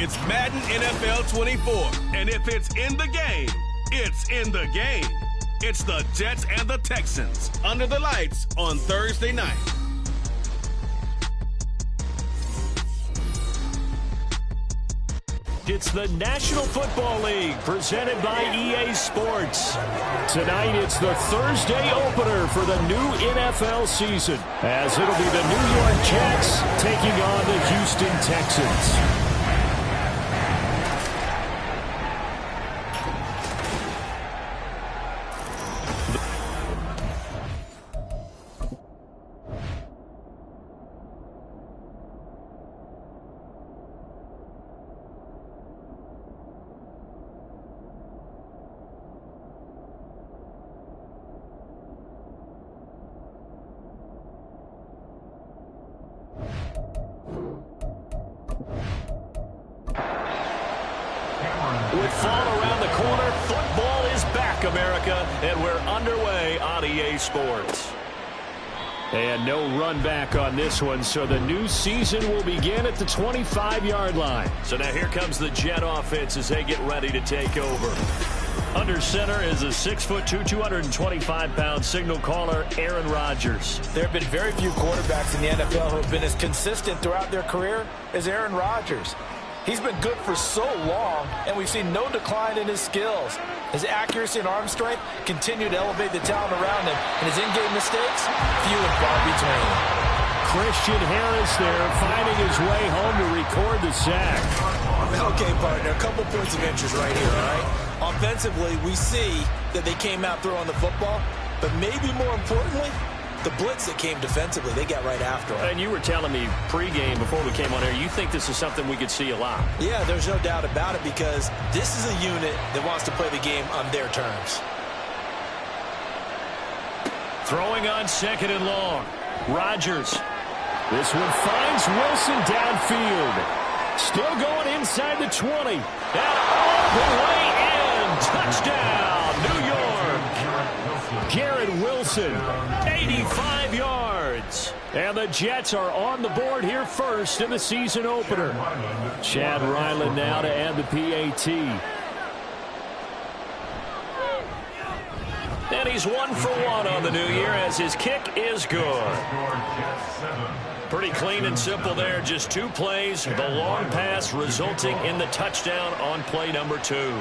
It's Madden NFL 24. And if it's in the game, it's in the game. It's the Jets and the Texans under the lights on Thursday night. It's the National Football League presented by EA Sports. Tonight it's the Thursday opener for the new NFL season, as it'll be the New York Jets taking on the Houston Texans. With fall around the corner, football is back, America, and we're underway on EA Sports. And no run back on this one, so the new season will begin at the 25-yard line. So now here comes the Jet offense as they get ready to take over. Under center is a 6'2", 225-pound signal caller, Aaron Rodgers. There have been very few quarterbacks in the NFL who have been as consistent throughout their career as Aaron Rodgers. He's been good for so long, and we've seen no decline in his skills. His accuracy and arm strength continue to elevate the talent around him, and his in-game mistakes, few and far between. Christian Harris there, finding his way home to record the sack. Okay, partner, a couple points of interest right here, all right? Offensively, we see that they came out throwing the football, but maybe more importantly, the blitz that came defensively, they got right after him. And you were telling me pregame before we came on air, you think this is something we could see a lot. Yeah, there's no doubt about it, because this is a unit that wants to play the game on their terms. Throwing on second and long. Rodgers. This one finds Wilson downfield. Still going inside the 20. And all the way in. Touchdown, New York. Garrett Wilson, 85 yards. And the Jets are on the board here first in the season opener. Chad Ryland now to add the PAT. And he's 1 for 1 on the new year as his kick is good. Pretty clean and simple there. Just 2 plays. The long pass resulting in the touchdown on play number 2.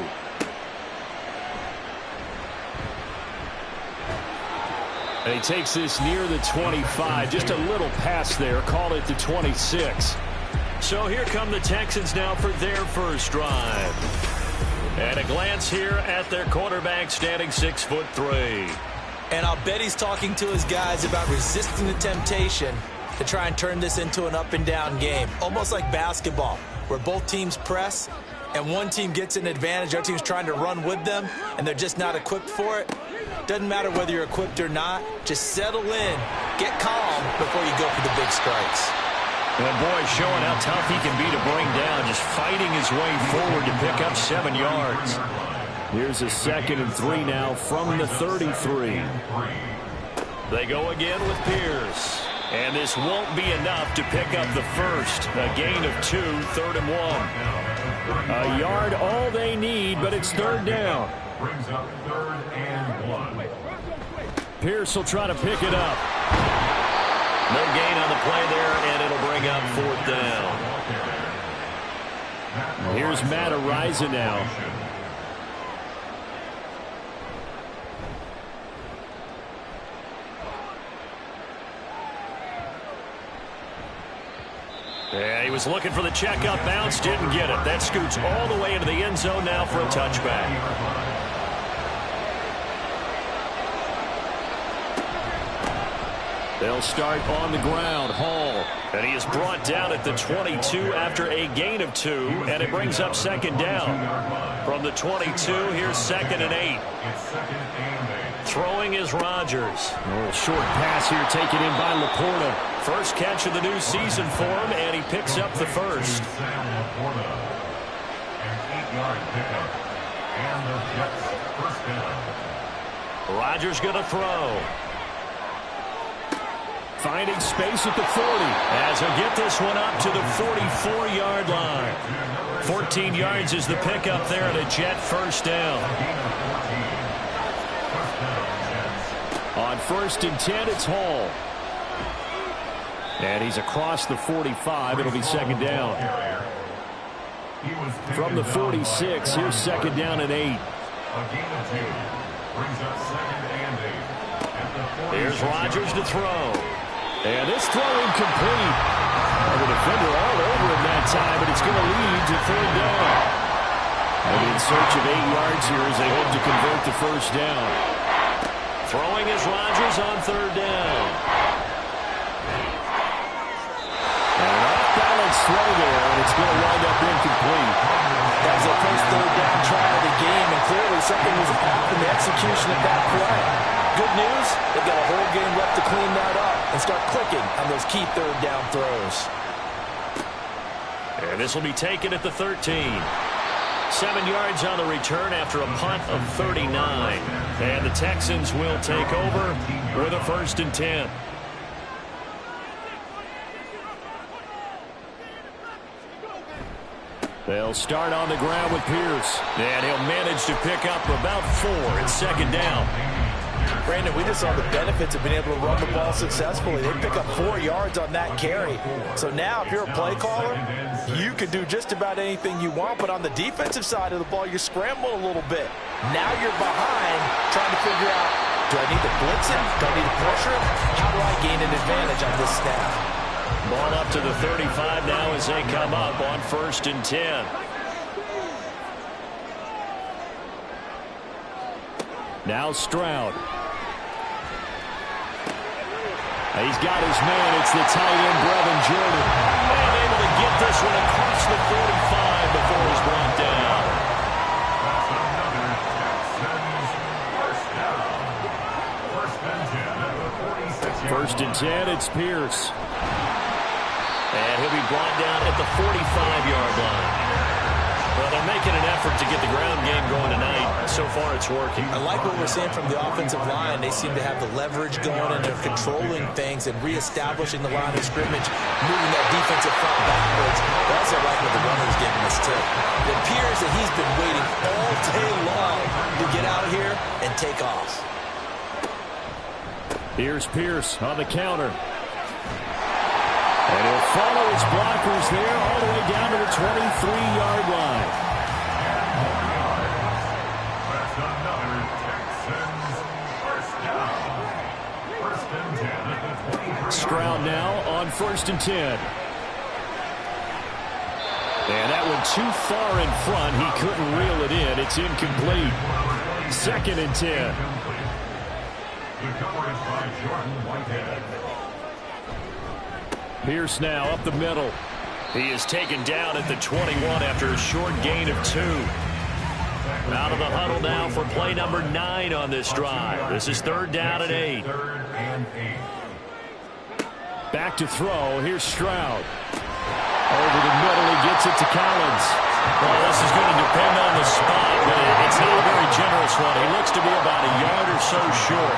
And he takes this near the 25. Just a little pass there. Call it the 26. So here come the Texans now for their first drive. And a glance here at their quarterback, standing 6'3". And I'll bet he's talking to his guys about resisting the temptation to try and turn this into an up-and-down game. Almost like basketball, where both teams press, and one team gets an advantage, our team's trying to run with them, and they're just not equipped for it. Doesn't matter whether you're equipped or not. Just settle in, get calm before you go for the big strikes. And boy, showing how tough he can be to bring down, just fighting his way forward to pick up 7 yards. Here's a 2nd and 3 now from the 33. They go again with Pierce. And this won't be enough to pick up the first. A gain of 2, 3rd and 1. A yard all they need, but it's 3rd down. Brings up 3rd and 1. Pierce will try to pick it up. No gain on the play there, and it'll bring up 4th down. Here's Matt Araiza now. Yeah, he was looking for the check-up bounce, didn't get it. That scoots all the way into the end zone now for a touchback. They'll start on the ground. Hall. And he is brought down at the 22 after a gain of 2, and it brings up 2nd down. From the 22, here's 2nd and 8. Throwing is Rodgers. A little short pass here taken in by Laporta. First catch of the new season for him, and he picks up the first. An 8-yard pickup. And the Jets first down. Rodgers going to throw. finding space at the 40 as he'll get this one up to the 44-yard line. 14 yards is the pickup there and a Jet first down. On 1st and 10, it's Hall. And he's across the 45. It'll be 2nd down. From the 46, here's 2nd down and 8. Here's Rodgers to throw. And this throw incomplete. And the defender all over him that time, but it's going to lead to 3rd down. And in search of 8 yards here as they hope to convert the first down. Throwing is Rodgers on 3rd down. And an off-balance throw there, and it's going to wind up incomplete. That was their first 3rd down try of the game, and clearly something was off in the execution of that play. Good news, they've got a whole game left to clean that up and start clicking on those key 3rd down throws. And this will be taken at the 13. 7 yards on the return after a punt of 39. And the Texans will take over with a 1st and 10. They'll start on the ground with Pierce. And he'll manage to pick up about 4. It's 2nd down. Brandon, we just saw the benefits of being able to run the ball successfully. They pick up 4 yards on that carry. So now if you're a play caller, you can do just about anything you want. But on the defensive side of the ball, you scramble a little bit. Now you're behind trying to figure out, do I need to blitz him? Do I need to pressure him? How do I gain an advantage on this snap? Ball up to the 35 now as they come up on 1st and 10. Now Stroud. He's got his man. It's the tight end, Brevin Jordan. And able to get this one across the 45 before he's brought down. First and 10, it's Pierce. And he'll be brought down at the 45-yard line. Well, they're making an effort to get the ground game going tonight. So far, it's working. I like what we're seeing from the offensive line. They seem to have the leverage going, and they're controlling things and reestablishing the line of scrimmage, moving that defensive front backwards. I also like what the runner's giving us, too. It appears that he's been waiting all day long to get out here and take off. Here's Pierce on the counter. And he'll follow his blockers there all the way down to the 23-yard line. That's another Texans first down. 1st and 10. Stroud now on 1st and 10. And that one too far in front. He couldn't reel it in. It's incomplete. 2nd and 10. The coverage by Jordan Whitehead. Pierce now up the middle. He is taken down at the 21 after a short gain of 2. Out of the huddle now for play number 9 on this drive. This is 3rd down and 8. Back to throw. Here's Stroud. Over the middle, he gets it to Collins. Well, this is going to depend on the spot, but it's not a very generous one. He looks to be about a yard or so short.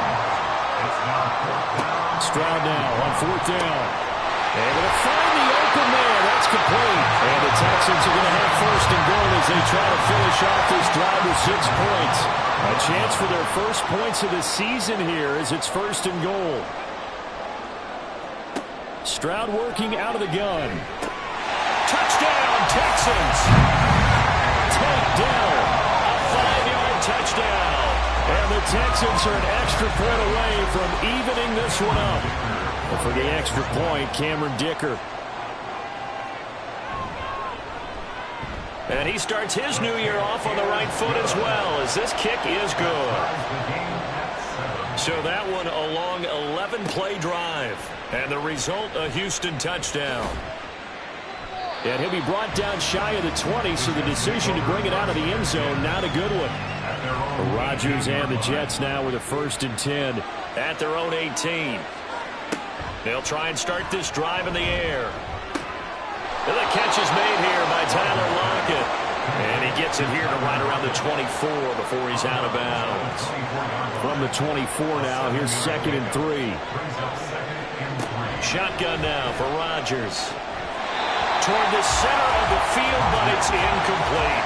Stroud now on 4th down. Able to find the open man. That's complete. And the Texans are going to have 1st and goal as they try to finish off this drive with 6 points. A chance for their first points of the season here as it's 1st and goal. Stroud working out of the gun. Touchdown, Texans! Takedown. A 5-yard touchdown. And the Texans are an extra point away from evening this one up. And for the extra point, Cameron Dicker. And he starts his new year off on the right foot as well, as this kick is good. So that one a long 11-play drive. And the result, a Houston touchdown. And he'll be brought down shy of the 20, so the decision to bring it out of the end zone, not a good one. Rodgers and the Jets now with a 1st and 10 at their own 18. They'll try and start this drive in the air. And the catch is made here by Tyler Lockett. And he gets it here to right around the 24 before he's out of bounds. From the 24 now, here's 2nd and 3. Shotgun now for Rodgers. Toward the center of the field, but it's incomplete.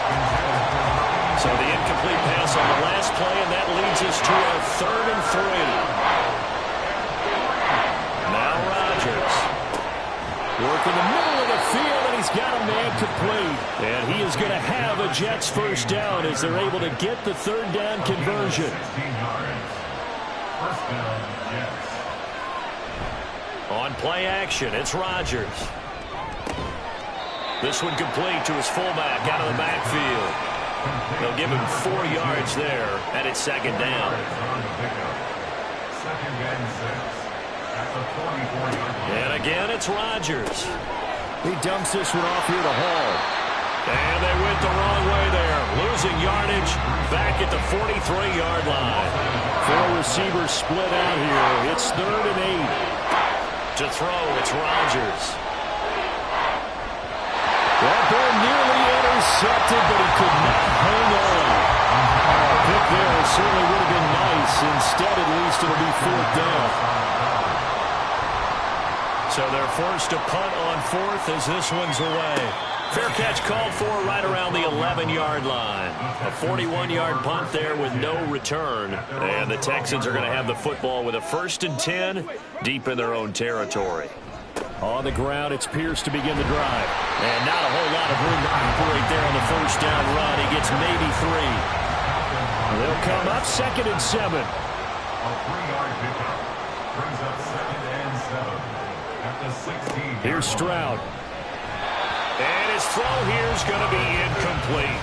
So the incomplete pass on the last play, and that leads us to a 3rd and 3. Now Rodgers. Work in the middle of the field, and he's got a man complete. And he is going to have a Jets first down as they're able to get the 3rd down conversion. On play action, it's Rodgers. This one complete to his fullback out of the backfield. They'll give him 4 yards there, and it's 2nd down. And again, it's Rodgers. He dumps this one off here to Hall. And they went the wrong way there. Losing yardage back at the 43-yard line. 4 receivers split out here. It's 3rd and 8. To throw, it's Rodgers. That ball nearly intercepted, but he could not hang on. A pick there certainly would have been nice. Instead, at least, it'll be 4th down. So they're forced to punt on 4th as this one's away. Fair catch called for right around the 11-yard line. A 41-yard punt there with no return. And the Texans are going to have the football with a 1st and 10 deep in their own territory. On the ground, it's Pierce to begin the drive. And not a whole lot of room to operate there on the 1st down run. He gets maybe 3. They'll come up 2nd and 7. A 3-yard pickup brings up 2nd and 7 at the 16. Here's Stroud. And his throw here is going to be incomplete.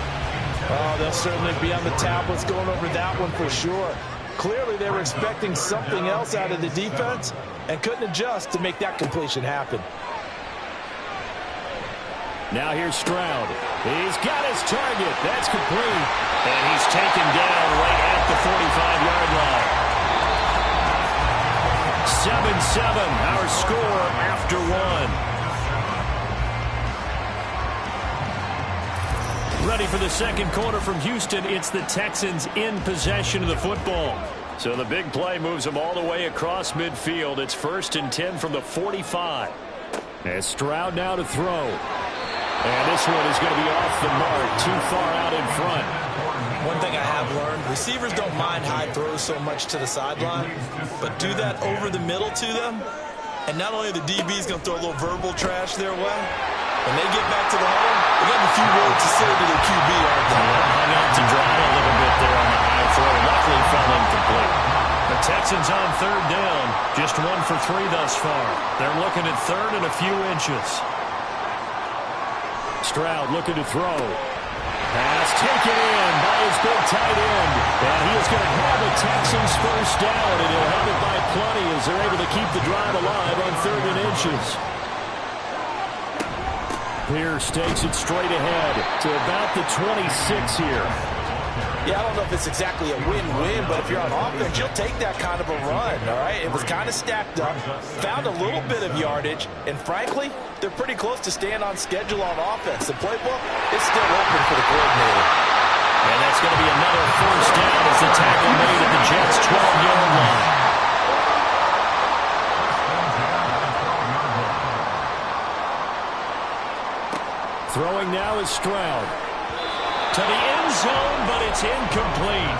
Oh, they'll certainly be on the tablets going over that one for sure. Clearly, they were expecting something else out of the defense and couldn't adjust to make that completion happen. Now here's Stroud. He's got his target. That's complete. And he's taken down right at the 45-yard line. 7-7, our score after 1. Ready for the second quarter from Houston. It's the Texans in possession of the football. So the big play moves them all the way across midfield. It's 1st and 10 from the 45. As Stroud now to throw. And this one is going to be off the mark, too far out in front. One thing I have learned, receivers don't mind high throws so much to the sideline, but do that over the middle to them, and not only the DB's going to throw a little verbal trash their way, when they get back to the hole, they got a few words to say to their QB, aren't they? Hung out to dry a little bit there on the high throw. Luckily fell incomplete. The Texans on 3rd down, just 1 for 3 thus far. They're looking at 3rd and a few inches. Stroud looking to throw. Pass taken in by his big tight end. And he is going to have the Texans first down, and he'll have it by plenty as they're able to keep the drive alive on 3rd and inches. Pierce takes it straight ahead to about the 26 here. Yeah, I don't know if it's exactly a win-win, but if you're on offense, you'll take that kind of a run, all right? It was kind of stacked up, found a little bit of yardage, and frankly, they're pretty close to staying on schedule on offense. The playbook is still open for the coordinator. And that's going to be another 1st down as the tackle made at the Jets' 12-yard line. Throwing now is Stroud. To the end zone, but it's incomplete.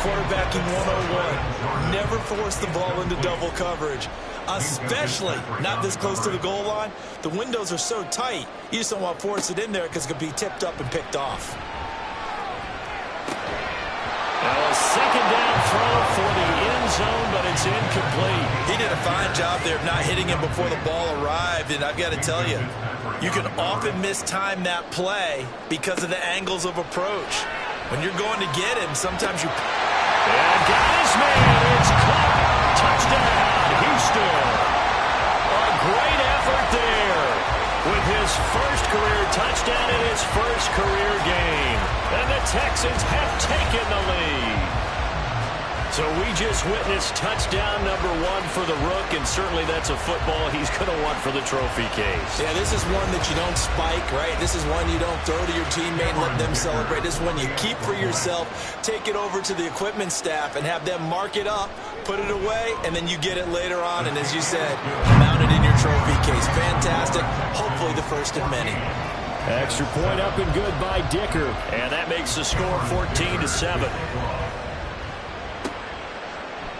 Quarterbacking 101. Never force the ball into double coverage, especially not this close to the goal line. The windows are so tight, you just don't want to force it in there because it could be tipped up and picked off. Now a 2nd down throw for the end zone, but it's incomplete. He did a fine job there of not hitting him before the ball arrived, and I've got to tell you, you can often mistime that play because of the angles of approach. When you're going to get him, sometimes you... And got his man. It's caught. Touchdown, Houston. A great effort there with his first career touchdown in his first career game. And the Texans have taken the lead. So we just just witnessed touchdown number 1 for the Rook, and certainly that's a football he's going to want for the trophy case. Yeah, this is one that you don't spike, right? This is one you don't throw to your teammate and let them celebrate. This is one you keep for yourself, take it over to the equipment staff and have them mark it up, put it away, and then you get it later on, and as you said, mount it in your trophy case. Fantastic. Hopefully the first of many. Extra point up and good by Dicker, and that makes the score 14-7.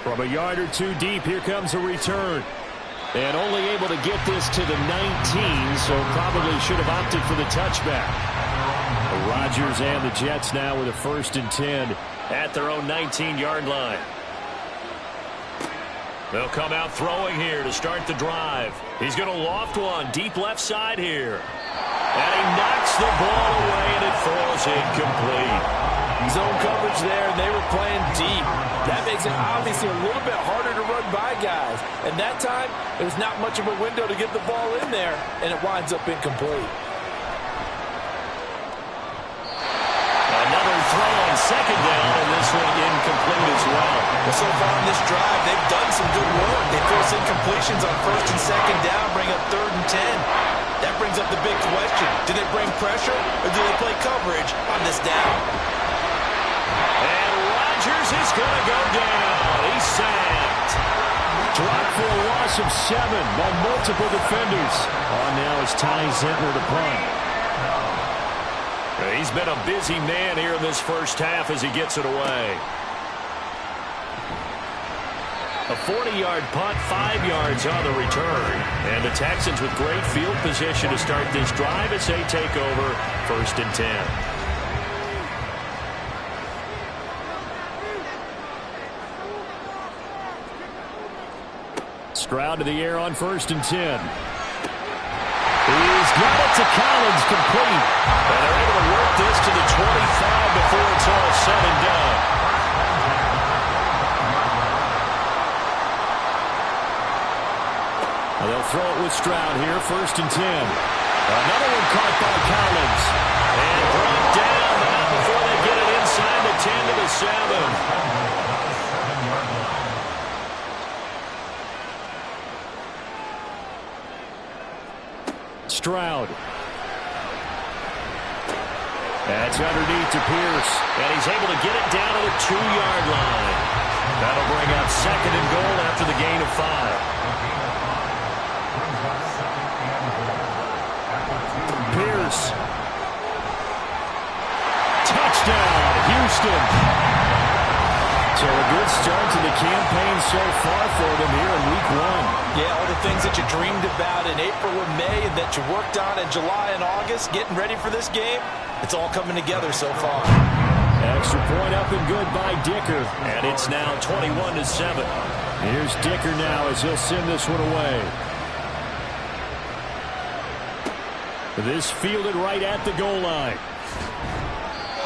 From a yard or two deep, here comes a return. And only able to get this to the 19, so probably should have opted for the touchback. The Rodgers and the Jets now with a 1st and 10 at their own 19-yard line. They'll come out throwing here to start the drive. He's going to loft one deep left side here. And he knocks the ball away, and it falls incomplete. Zone coverage there, and they were playing deep. That makes it obviously a little bit harder to run by guys. And that time, there's not much of a window to get the ball in there, and it winds up incomplete. Another throw on 2nd down, and this one incomplete as well. Well, so far in this drive, they've done some good work. They force incompletions on 1st and 2nd down, bring up 3rd and 10. That brings up the big question. Do they bring pressure, or do they play coverage on this down? And Rodgers is going to go down. He's sacked. Dropped for a loss of 7 by multiple defenders. On now is Ty Zentner to punt. He's been a busy man here in this first half as he gets it away. A 40-yard punt, 5 yards on the return. And the Texans with great field position to start this drive as they take over 1st and 10. Stroud to the air on 1st and 10. He's got it to Collins, complete. And they're able to work this to the 25 before it's all said and done. They'll throw it with Stroud here, 1st and 10. Another one caught by Collins. And brought down now before they get it inside the 10 to the 7. Stroud. That's underneath to Pierce. And he's able to get it down to the 2-yard line. That'll bring up 2nd and goal after the gain of 5. Pierce. Touchdown, Houston. So a good start to the campaign so far for them here in week 1. Yeah, all the things that you dreamed about in April and May and that you worked on in July and August, getting ready for this game, it's all coming together so far. Extra point up and good by Dicker. And it's now 21-7. Here's Dicker now as he'll send this one away. This fielded right at the goal line.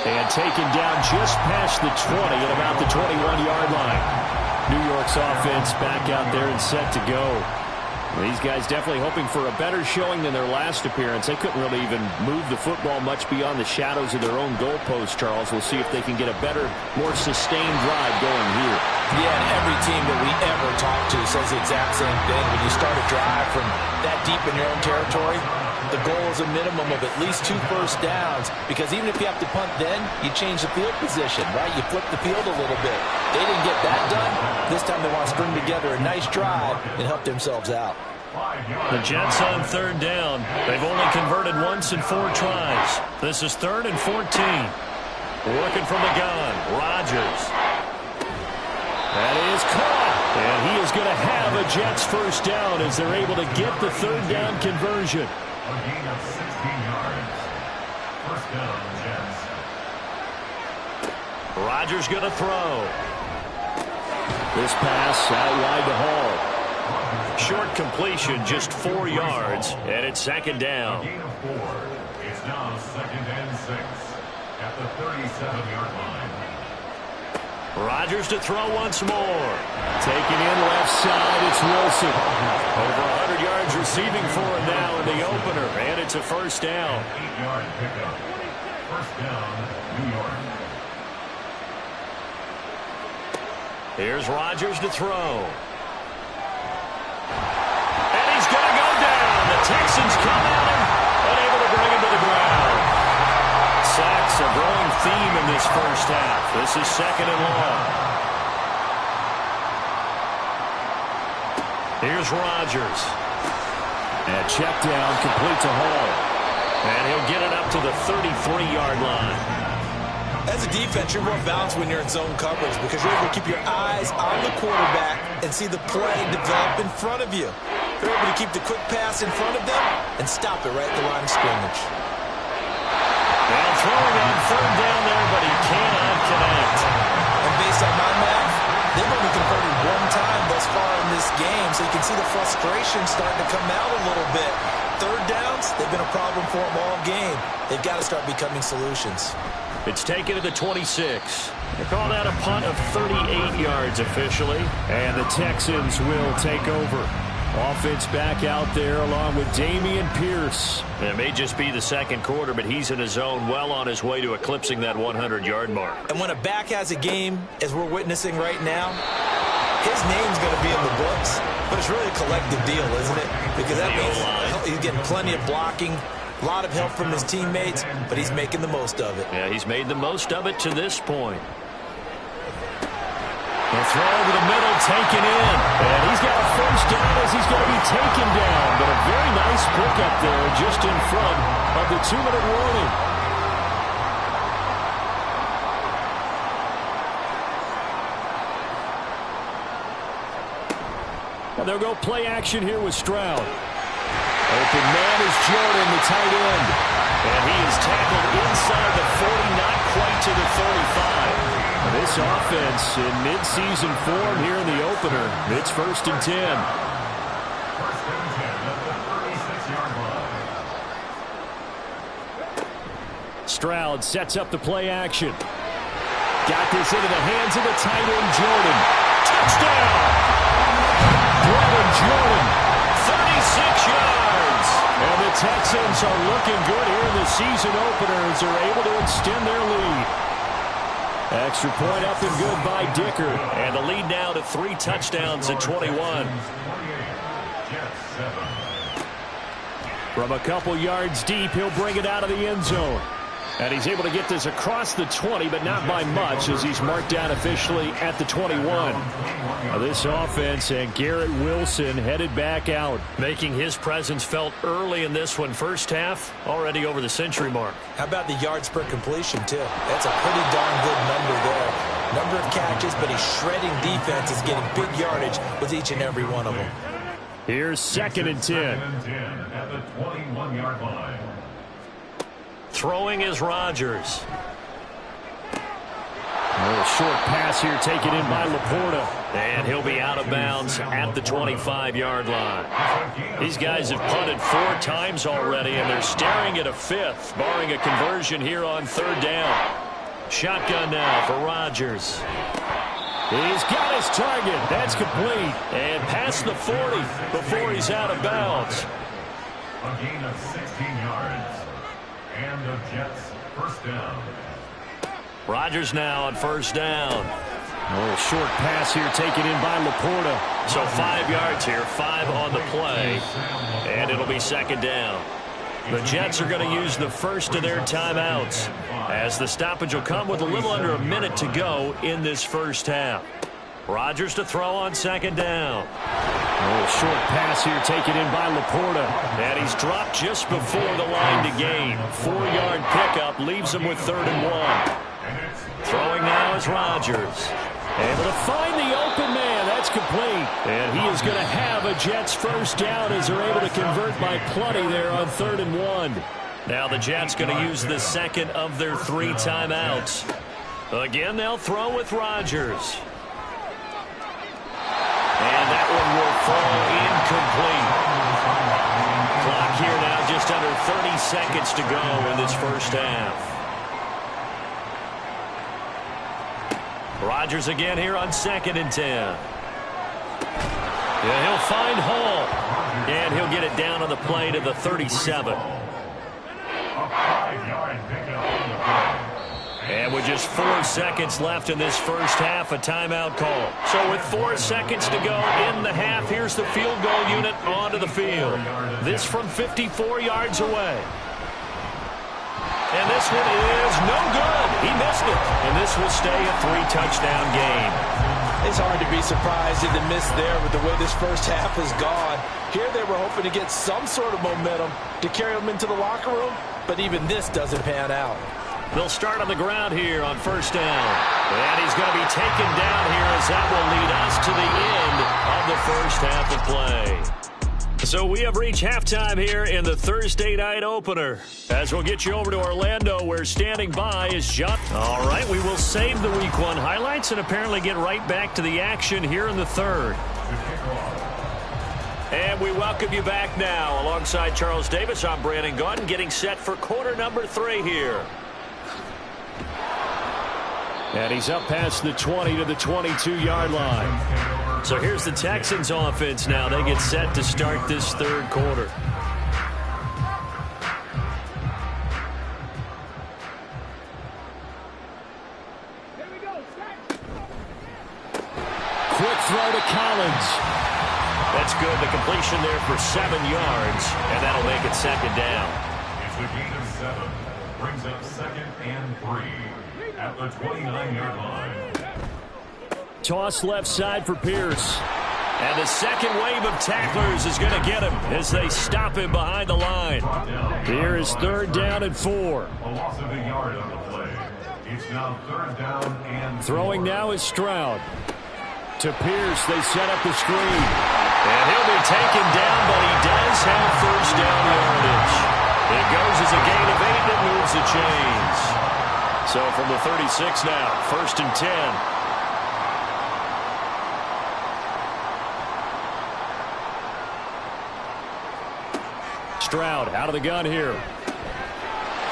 And taken down just past the 20 at about the 21-yard line. New York's offense back out there and set to go. These guys definitely hoping for a better showing than their last appearance. They couldn't really even move the football much beyond the shadows of their own goalpost, Charles. We'll see if they can get a better, more sustained drive going here. Yeah, and every team that we ever talk to says the exact same thing. When you start a drive from that deep in your own territory, the goal is a minimum of at least 2 first downs, because even if you have to punt then, you change the field position, right? You flip the field a little bit. They didn't get that done. This time they want to string together a nice drive and help themselves out. The Jets on 3rd down. They've only converted once in 4 tries. This is 3rd and 14. Working from the gun, Rodgers. That is caught. And he is going to have a Jets first down as they're able to get the 3rd down conversion. A gain of 16 yards. First down, Jets. Rodgers going to throw. This pass out wide to Hall. Short completion, just 4 yards, and it's 2nd down. A gain of 4. It's now 2nd and 6 at the 37-yard line. Rodgers to throw once more. Taking in left side, it's Wilson. Over 100 yards receiving for him now in the opener, and it's a first down. 8-yard pickup. First down, New York. Here's Rodgers to throw. And he's going to go down. The Texans come at him, unable to bring him to the ground. Sacks a growing theme in this first half. This is 2nd and long. Here's Rodgers. And check down, complete to Hall. And he'll get it up to the 33-yard line. As a defense, you're more balanced when you're in zone coverage because you're able to keep your eyes on the quarterback and see the play develop in front of you. You're able to keep the quick pass in front of them and stop it right at the line of scrimmage. Well, throwing on 3rd down there, but he cannot connect. And based on my math, they've only converted 1 time thus far in this game, so you can see the frustration starting to come out a little bit. 3rd downs, they've been a problem for them all game. They've got to start becoming solutions. It's taken to the 26. They call that a punt of 38 yards officially, and the Texans will take over. Offense back out there along with Dameon Pierce. It may just be the 2nd quarter, but he's in his zone well on his way to eclipsing that 100-yard mark. And when a back has a game, as we're witnessing right now, his name's going to be in the books, but it's really a collective deal, isn't it? Because that means he's getting plenty of blocking, a lot of help from his teammates, but he's making the most of it. Yeah, he's made the most of it to this point. The throw over the middle, taken in. And he's got a 1st down as he's going to be taken down. But a very nice pickup there just in front of the 2-minute warning. And they'll go play action here with Stroud. Open man is Jordan, the tight end. And he is tackled inside the 40, not quite to the 35. This offense in midseason form here in the opener. It's 1st and 10. 1st and 10 at the 36-yard line. Stroud sets up the play action. Got this into the hands of the tight end, Jordan. Touchdown! Brevin Jordan, 36 yards. And the Texans are looking good here in the season opener as they're able to extend their lead. Extra point up and good by Dicker. And the lead now to 3 touchdowns at 21. From a couple yards deep, he'll bring it out of the end zone. And he's able to get this across the 20, but not by much as he's marked down officially at the 21. This offense and Garrett Wilson headed back out, making his presence felt early in this one. First half, already over the century mark. How about the yards per completion, too? That's a pretty darn good number there. Number of catches, but he's shredding defense, is getting big yardage with each and every one of them. Here's 2nd and 10. At the 21-yard line. Throwing is Rodgers. A little short pass here taken in by Laporta. And he'll be out of bounds at the 25-yard line. These guys have punted 4 times already, and they're staring at a 5th, barring a conversion here on 3rd down. Shotgun now for Rodgers. He's got his target. That's complete. And past the 40 before he's out of bounds. A gain of 16 yards. And the Jets 1st down. Rodgers now on 1st down. A little short pass here taken in by Laporta. So 5 yards here, 5 on the play. And it'll be 2nd down. The Jets are going to use the first of their timeouts, as the stoppage will come with a little under a minute to go in this first half. Rodgers to throw on 2nd down. A little short pass here taken in by Laporta. And he's dropped just before the line to gain. 4-yard pickup leaves him with 3rd and 1. Throwing now is Rodgers. Able to find the open man. That's complete. And he is going to have a Jets 1st down as they're able to convert by plenty there on 3rd and 1. Now the Jets going to use the 2nd of their 3 timeouts. Again, they'll throw with Rodgers. And that one will fall incomplete. Clock here now just under 30 seconds to go in this first half. Rodgers again here on 2nd and 10. Yeah, he'll find Hall. And he'll get it down on the play to the 37. And with just 4 seconds left in this first half, a timeout call. So with 4 seconds to go in the half, here's the field goal unit onto the field. This from 54 yards away. And this one is no good. He missed it. And this will stay a 3-touchdown game. It's hard to be surprised at the miss there with the way this first half has gone. Here they were hoping to get some sort of momentum to carry them into the locker room, but even this doesn't pan out. They'll start on the ground here on first down. And he's going to be taken down here as that will lead us to the end of the first half of play. So we have reached halftime here in the Thursday night opener. As we'll get you over to Orlando, where standing by is John. All right, we will save the Week 1 highlights and apparently get right back to the action here in the third. And we welcome you back now. Alongside Charles Davis, I'm Brandon Gaudin, getting set for quarter number 3 here. And he's up past the 20 to the 22-yard line. So here's the Texans offense now. They get set to start this third quarter. Quick throw to Collins. That's good. The completion there for 7 yards, and that'll make it second down. It's a gain of 7. Brings up 2nd and 3 at the 29-yard line. Toss left side for Pierce. And the second wave of tacklers is going to get him as they stop him behind the line. Here is 3rd down and 4. A loss of a yard on the play. It's now 3rd down and 4. Throwing now is Stroud. To Pierce, they set up the screen. And he'll be taken down, but he does have first down yardage. It goes as a gain of 8 that moves the chains. So from the 36 now, 1st and 10. Stroud out of the gun here.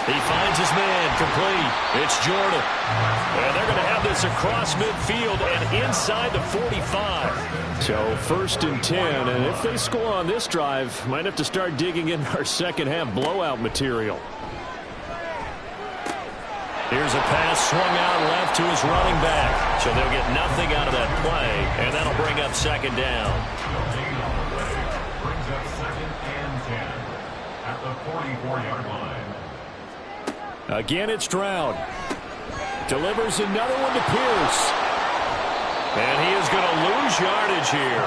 He finds his man, complete. It's Jordan. And they're going to have this across midfield and inside the 45. So 1st and 10, and if they score on this drive, might have to start digging in our second half blowout material. Here's a pass swung out left to his running back. So they'll get nothing out of that play, and that'll bring up second down. Brings up 2nd and 10 at the 44-yard line. Again, it's Stroud. Delivers another one to Pierce. And he is going to lose yardage here.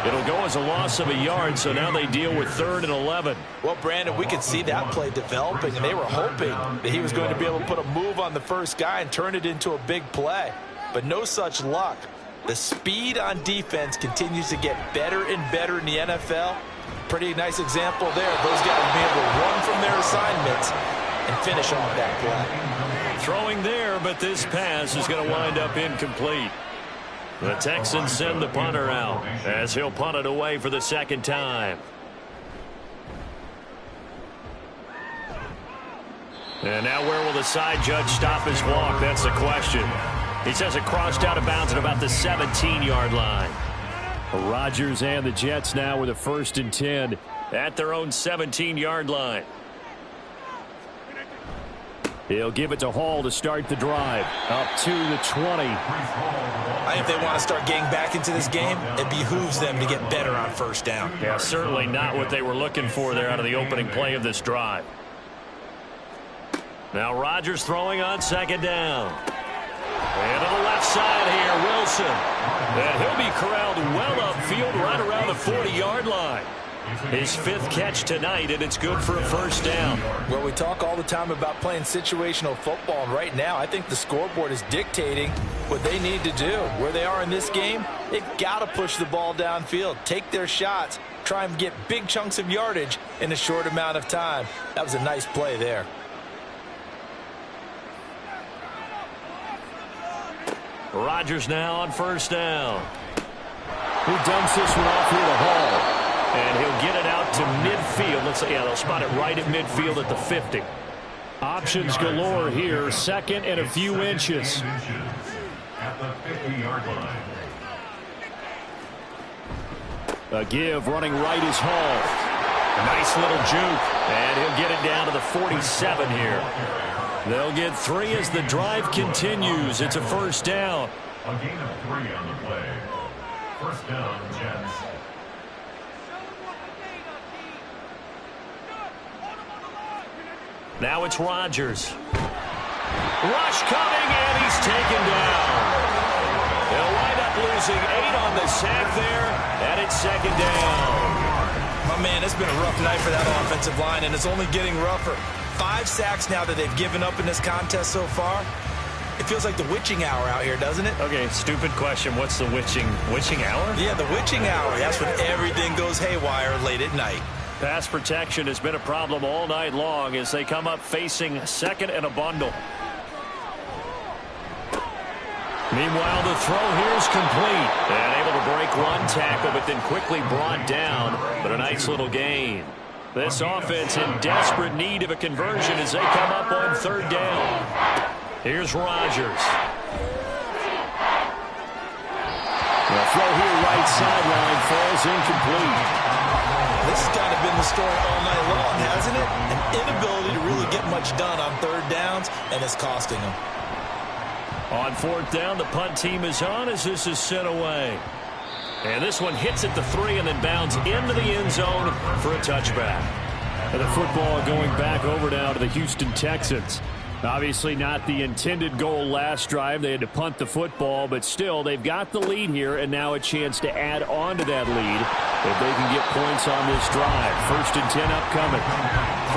It'll go as a loss of a yard, so now they deal with 3rd and 11. Well, Brandon, we could see that play developing, and they were hoping that he was going to be able to put a move on the first guy and turn it into a big play. But no such luck. The speed on defense continues to get better and better in the NFL. Pretty nice example there. Those guys being able to run from their assignments and finish off that play. Throwing there, but this pass is going to wind up incomplete. The Texans send the punter out as he'll punt it away for the 2nd time. And now where will the side judge stop his walk? That's the question. He says it crossed out of bounds at about the 17-yard line. Rodgers and the Jets now with a 1st and 10 at their own 17-yard line. He'll give it to Hall to start the drive. Up to the 20. I think if they want to start getting back into this game, it behooves them to get better on first down. Yeah, certainly not what they were looking for there out of the opening play of this drive. Now Rodgers throwing on 2nd down. And to the left side here, Wilson. And he'll be corralled well upfield right around the 40-yard line. His 5th catch tonight, and it's good for a first down. Well, we talk all the time about playing situational football, and right now I think the scoreboard is dictating what they need to do. Where they are in this game, they've got to push the ball downfield, take their shots, try and get big chunks of yardage in a short amount of time. That was a nice play there. Rodgers now on first down. He dumps this one off here to Hall. And he'll get it out to midfield. Yeah, they'll spot it right at midfield at the 50. Options galore here. 2nd and a few inches. At the 50-yard line. A give running right is Hall. A nice little juke. And he'll get it down to the 47 here. They'll get 3 as the drive continues. It's a first down. A gain of 3 on the play. First down, Jets. Now it's Rodgers. Rush coming, and he's taken down. They'll wind up losing 8 on the sack there, and it's second down. My man, it's been a rough night for that offensive line, and it's only getting rougher. 5 sacks now that they've given up in this contest so far. It feels like the witching hour out here, doesn't it? Okay, stupid question. What's the witching hour? Yeah, the witching hour. That's when everything goes haywire late at night. Pass protection has been a problem all night long as they come up facing second and a bundle. Meanwhile, the throw here is complete. And able to break one tackle, but then quickly brought down. But a nice little gain. This offense in desperate need of a conversion as they come up on third down. Here's Rodgers. The throw here right sideline falls incomplete. This has kind of been the story all night long, hasn't it? An inability to really get much done on third downs, and it's costing them. On fourth down, the punt team is on as this is sent away. And this one hits at the 3 and then bounds into the end zone for a touchback. And the football going back over now to the Houston Texans. Obviously not the intended goal last drive. They had to punt the football, but still they've got the lead here and now a chance to add on to that lead if they can get points on this drive. 1st and 10 upcoming.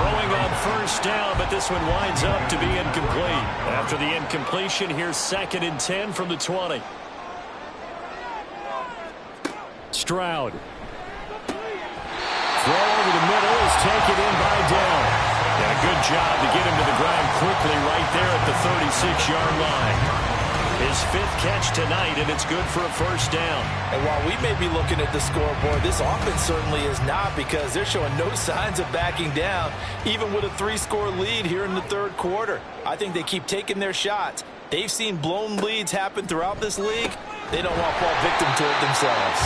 Throwing on first down, but this one winds up to be incomplete. After the incompletion, here's 2nd and 10 from the 20. Stroud. Throw over the middle is taken in by Dell. And a good job to get him to the ground quickly right there at the 36-yard line. His 5th catch tonight, and it's good for a first down. And while we may be looking at the scoreboard, this offense certainly is not, because they're showing no signs of backing down, even with a 3-score lead here in the third quarter. I think they keep taking their shots. They've seen blown leads happen throughout this league. They don't want to fall victim to it themselves.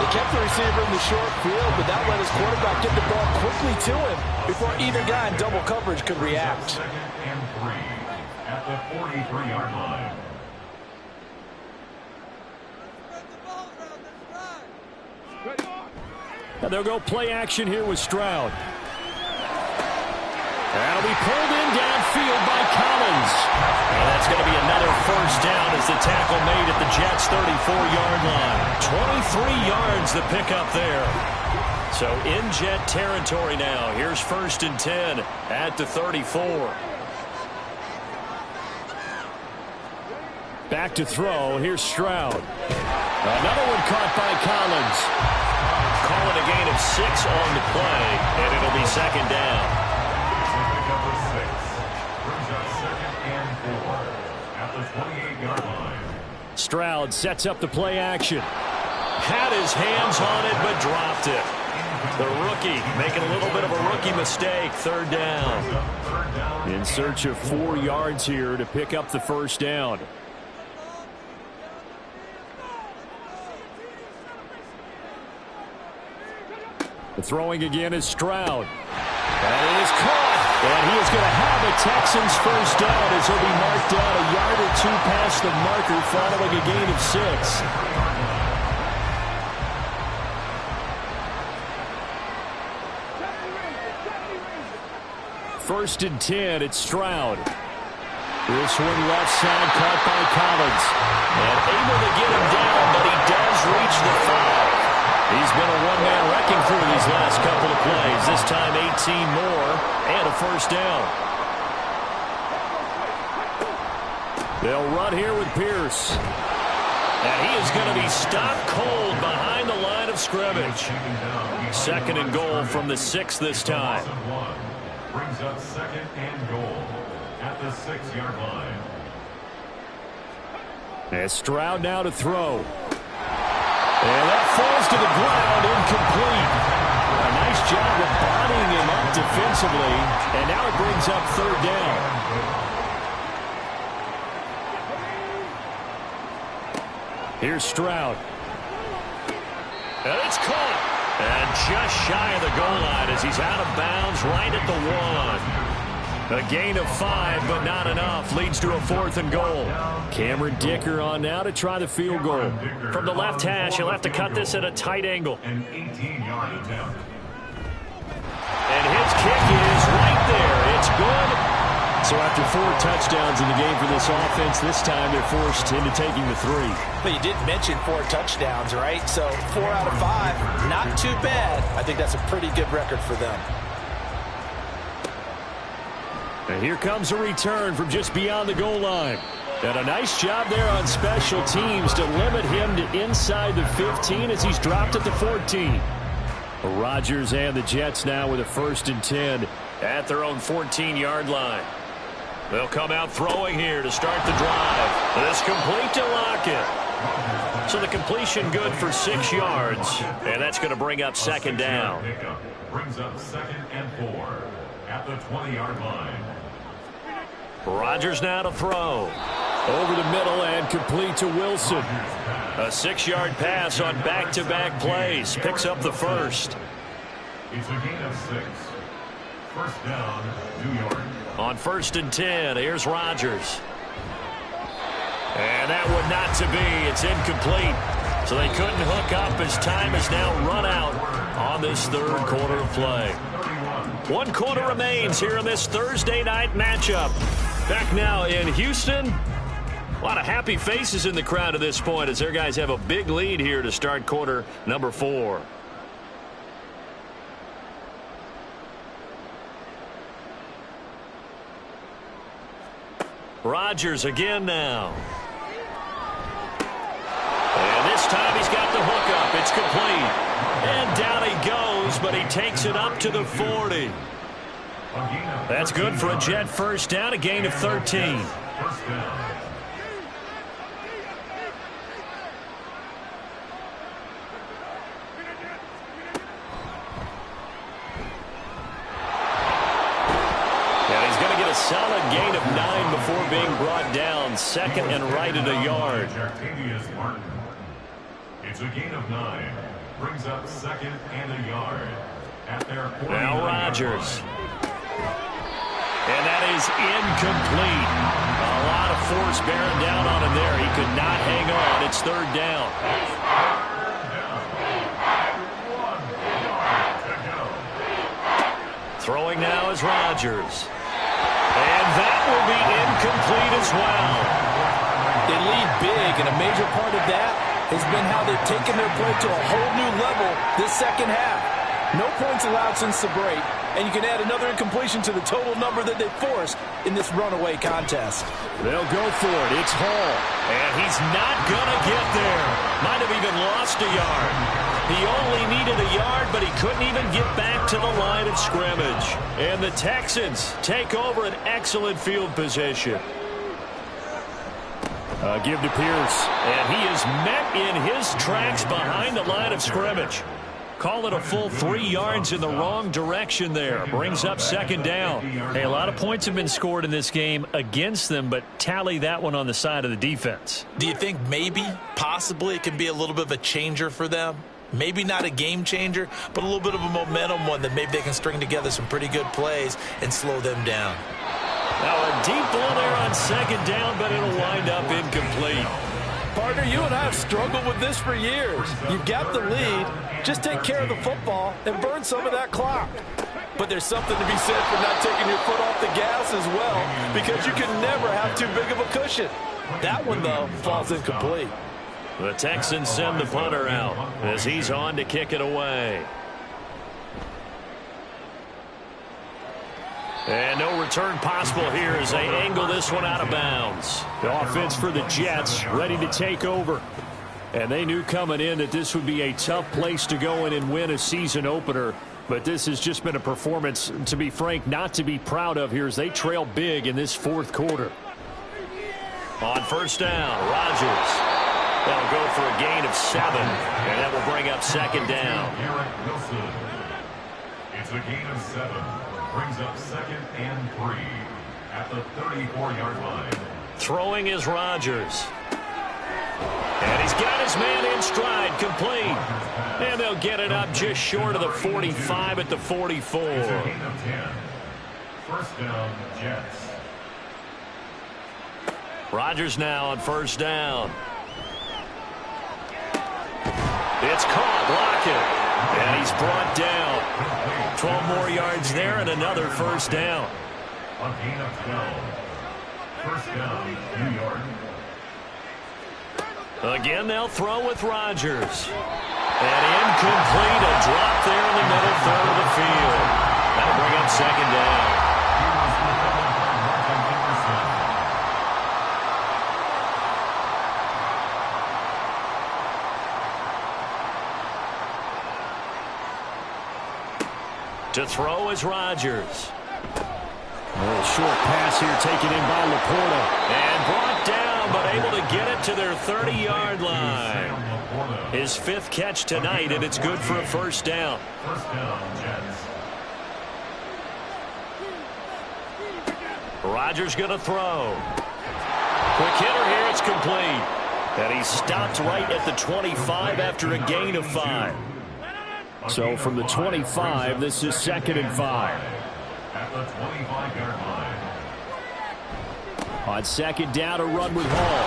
They kept the receiver in the short field, but that let his quarterback get the ball quickly to him before either guy in double coverage could react. 2nd and 3 at the 43-yard line. Now they'll go play action here with Stroud. That'll be pulled in downfield by Collins. And that's going to be another first down as the tackle made at the Jets' 34-yard line. 23 yards the pickup there. So in Jet territory now. Here's 1st and 10 at the 34. Back to throw. Here's Stroud. Another one caught by Collins. Call it a gain of 6 on the play, and it'll be 2nd down. Number 6 brings up 2nd and 4 at the 28-yard line. Stroud sets up the play action. Had his hands on it, but dropped it. The rookie making a little bit of a rookie mistake. 3rd down. In search of 4 yards here to pick up the first down. The throwing again is Stroud. And it is caught. And he is going to have a Texans first down as he'll be marked down a yard or 2 past the marker following a gain of 6. First and 10, it's Stroud. This one left side caught by Collins. And able to get him down, but he does reach the 5. He's been a one-man wrecking crew these last couple of plays. This time 18 more and a first down. They'll run here with Pierce. And he is going to be stopped cold behind the line of scrimmage. 2nd and goal from the 6 this time. Brings up 2nd and goal at the 6-yard line. And Stroud now to throw. And that falls to the ground, incomplete. A nice job of bodying him up defensively. And now it brings up 3rd down. Here's Stroud. And it's caught. And just shy of the goal line as he's out of bounds right at the 1. A gain of 5, but not enough. Leads to a 4th and goal. Cameron Dicker on now to try the field goal. From the left hash, he'll have to cut this at a tight angle. An 18-yard attempt. And his kick is right there. It's good. So after 4 touchdowns in the game for this offense, this time they're forced into taking the 3. But you did mention 4 touchdowns, right? So 4 out of 5, not too bad. I think that's a pretty good record for them. And here comes a return from just beyond the goal line. And a nice job there on special teams to limit him to inside the 15 as he's dropped at the 14. Rodgers and the Jets now with a 1st and 10 at their own 14-yard line. They'll come out throwing here to start the drive. This complete to Lockett. So the completion good for 6 yards. And that's going to bring up 2nd down. Brings up 2nd and 4 at the 20-yard line. Rodgers now to throw. Over the middle and complete to Wilson. A 6-yard pass on back-to-back plays. Picks up the 1st. It's a gain of 6. 1st down, New York. On 1st and 10, here's Rodgers. And that one not to be. It's incomplete. So they couldn't hook up as time has now run out on this 3rd quarter of play. 1 quarter remains here in this Thursday night matchup. Back now in Houston. A lot of happy faces in the crowd at this point as their guys have a big lead here to start quarter number 4. Rodgers again now. And this time he's got the hookup. It's complete. And down he goes, but he takes it up to the 40. That's good for a Jet 1st down, a gain of 13. 1st down. A solid gain of 9 before being brought down. 2nd and right at a yard. It's a gain of 9. Brings up 2nd and a yard. At their now Rodgers. And that is incomplete. A lot of force bearing down on him there. He could not hang on. It's 3rd down. Throwing now is Rodgers. And that will be incomplete as well. They lead big, and a major part of that has been how they've taken their play to a whole new level this 2nd half. No points allowed since the break, and you can add another incompletion to the total number that they forced in this runaway contest. They'll go for it. It's Hall. And he's not going to get there. Might have even lost a yard. He only needed a yard, but he couldn't even get back to the line of scrimmage. And the Texans take over an excellent field position. Give to Pierce. And he is met in his tracks behind the line of scrimmage. Call it a full 3 yards in the wrong direction there. Brings up 2nd down. Hey, a lot of points have been scored in this game against them, but tally that one on the side of the defense. Do you think maybe, possibly, it can be a little bit of a changer for them? Maybe not a game changer, but a little bit of a momentum one that maybe they can string together some pretty good plays and slow them down. Now a deep ball there on 2nd down, but it'll wind up incomplete. Partner, you and I have struggled with this for years. You've got the lead. Just take care of the football and burn some of that clock. But there's something to be said for not taking your foot off the gas as well, because you can never have too big of a cushion. That one, though, falls incomplete. The Texans send the punter out as he's on to kick it away. And no return possible here as they angle this one out of bounds. The offense for the Jets ready to take over. And they knew coming in that this would be a tough place to go in and win a season opener. But this has just been a performance, to be frank, not to be proud of here as they trail big in this 4th quarter. On 1st down, Rodgers. They'll go for a gain of 7, and that will bring up 2nd down. It's a gain of 7. Brings up 2nd and 3 at the 34-yard line. Throwing is Rodgers. And he's got his man in stride, complete. And they'll get it up just short of the 45 at the 44. First down, Jets. Rodgers now on first down. It's caught. Lockett. And he's brought down. 12 more yards there and another first down. A gain of 12. First down, New York. Again, they'll throw with Rodgers. And incomplete. A drop there in the middle third of the field. That'll bring up second down. To throw is Rodgers. A little short pass here taken in by Laporta. And brought down, but able to get it to their 30-yard line. His fifth catch tonight, and it's good for a first down. First down, Jets. Rodgers going to throw. Quick hitter here, it's complete. And he stopped right at the 25 after a gain of 5. So from the 25, this is 2nd and 5. At the 25-yard line. On second down, a run with Hall.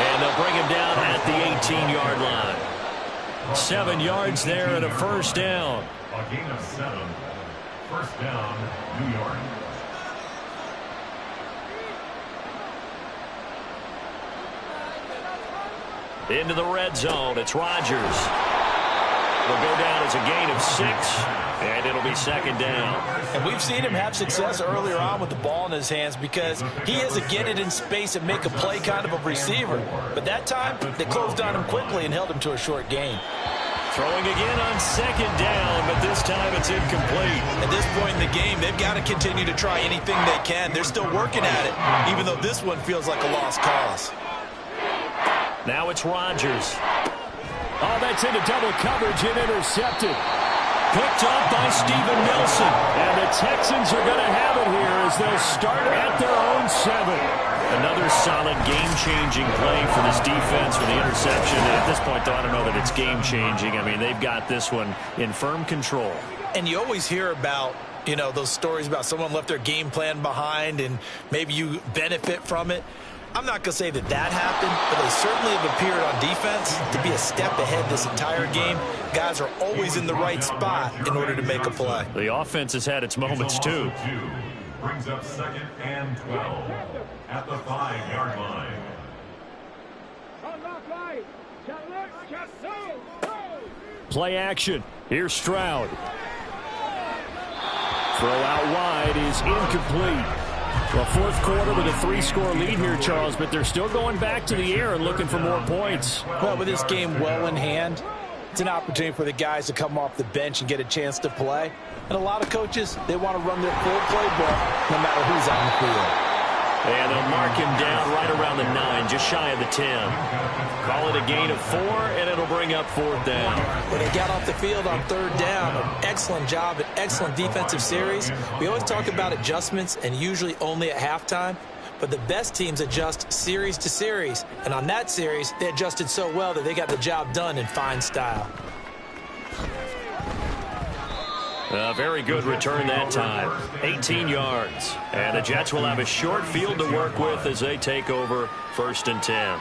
And they'll bring him down at the 18-yard line. 7 yards there and a first down. A gain of 7. First down, New York. Into the red zone, it's Rodgers. It'll go down as a gain of 6, and it'll be second down. And we've seen him have success earlier on with the ball in his hands because he is a get it in space and make a play kind of a receiver. But that time, they closed on him quickly and held him to a short gain. Throwing again on second down, but this time it's incomplete. At this point in the game, they've got to continue to try anything they can. They're still working at it, even though this one feels like a lost cause. Now it's Rodgers. Oh, that's into double coverage and intercepted. Picked up by Steven Nelson. And the Texans are going to have it here as they'll start at their own 7. Another solid game-changing play for this defense with the interception. And at this point, though, I don't know that it's game-changing. I mean, they've got this one in firm control. And you always hear about, you know, those stories about someone left their game plan behind and maybe you benefit from it. I'm not going to say that that happened, but they certainly have appeared on defense to be a step ahead this entire game. Guys are always in the right spot in order to make a play. The offense has had its moments, too. Brings up 2nd and 12 at the 5-yard line. Play action. Here's Stroud. Throw out wide is incomplete. Well, fourth quarter with a 3-score lead here, Charles, but they're still going back to the air and looking for more points. Well, with this game well in hand, it's an opportunity for the guys to come off the bench and get a chance to play. And a lot of coaches, they want to run their full playbook no matter who's on the field. And they'll mark him down right around the 9, just shy of the 10. Call it a gain of 4, and it'll bring up 4th down. When they got off the field on 3rd down, an excellent job, an excellent defensive series. We always talk about adjustments, and usually only at halftime. But the best teams adjust series to series. And on that series, they adjusted so well that they got the job done in fine style. A very good return that time. 18 yards. And the Jets will have a short field to work with as they take over 1st and 10.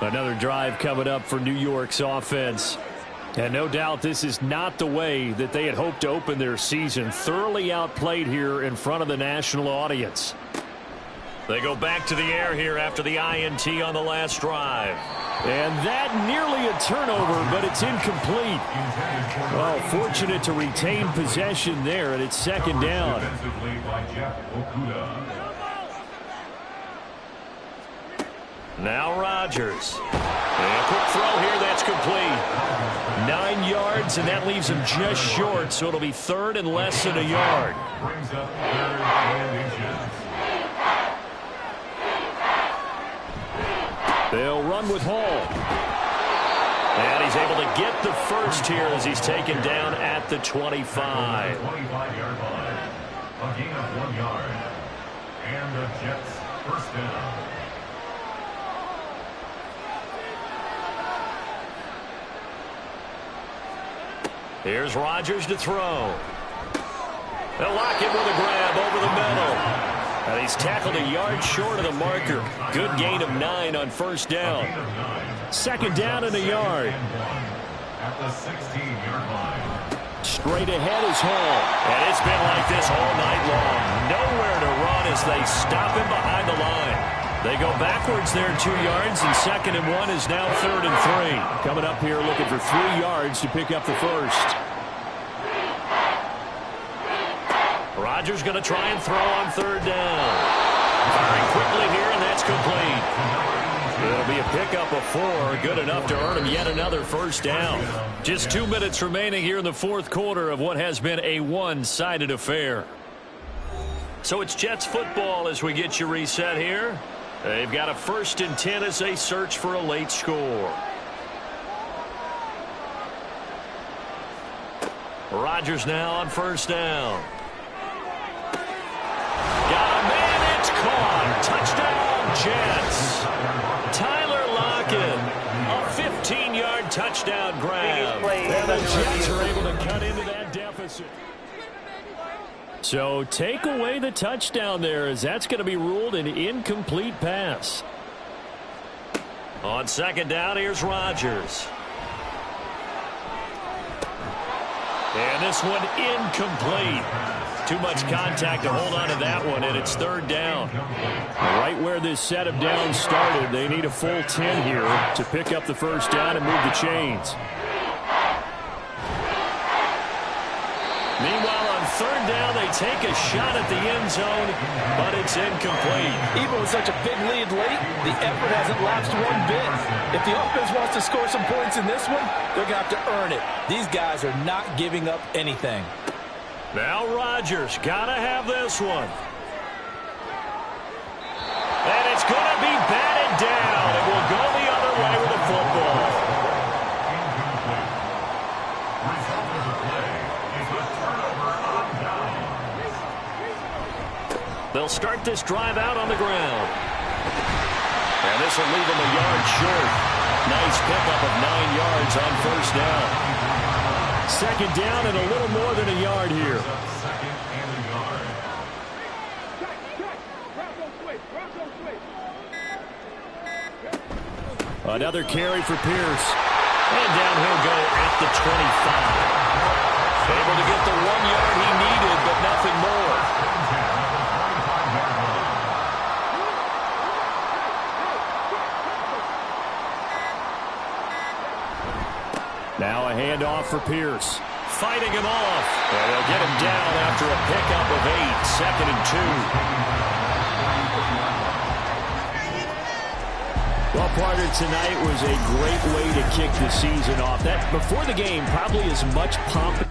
Another drive coming up for New York's offense. And no doubt this is not the way that they had hoped to open their season. Thoroughly outplayed here in front of the national audience. They go back to the air here after the INT on the last drive. And that nearly a turnover, but it's incomplete. Well, fortunate to retain possession there, and it's 2nd down. Now Rodgers. And a quick throw here, that's complete. 9 yards, and that leaves him just short, so it'll be 3rd and less than a yard. Brings up 3rd and inches. They'll run with Hall. And he's able to get the first here as he's taken down at the 25. 25-yard line. A gain of 1 yard. And the Jets first down. Here's Rodgers to throw. They'll lock him with a grab over the middle. And he's tackled a yard short of the marker. Good gain of 9 on first down. Second down and a yard. At the 16-yard line. Straight ahead is Hall. And it's been like this all night long. Nowhere to run as they stop him behind the line. They go backwards there 2 yards, and 2nd and 1 is now 3rd and 3. Coming up here looking for 3 yards to pick up the first. Rodgers going to try and throw on 3rd down. Firing quickly here, and that's complete. It'll be a pickup of 4, good enough to earn him yet another first down. Just 2 minutes remaining here in the 4th quarter of what has been a one-sided affair. So it's Jets football as we get you reset here. They've got a 1st and 10 as they search for a late score. Rodgers now on 1st down. Got a man, it's caught. Touchdown, Jets. Tyler Lockett, a 15-yard touchdown grab. And the Jets are able to cut into that deficit. So take away the touchdown there, as that's going to be ruled an incomplete pass. On 2nd down, here's Rodgers. And this one incomplete. Too much contact to hold on to that one, and it's 3rd down. Right where this set of downs started, they need a full 10 here to pick up the first down and move the chains. Meanwhile, on 3rd down, they take a shot at the end zone, but it's incomplete. Even with such a big lead late, the effort hasn't lapsed one bit. If the offense wants to score some points in this one, they're going to have to earn it. These guys are not giving up anything. Now Rodgers got to have this one. And it's going to be batted down. It will go the other way with the football. Result of the play is a turnover on down. They'll start this drive out on the ground. And this will leave them a yard short. Nice pickup of 9 yards on 1st down. 2nd down and a little more than a yard here. 2nd and a yard. Another carry for Pierce. And down he'll go at the 25. Able to get the 1 yard he needed, but nothing more. Now a handoff for Pierce. Fighting him off. And they'll get him down after a pickup of 8. 2nd and 2. Well, partner, tonight was a great way to kick the season off. That before the game, probably as much pomp.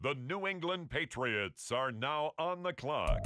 The New England Patriots are now on the clock.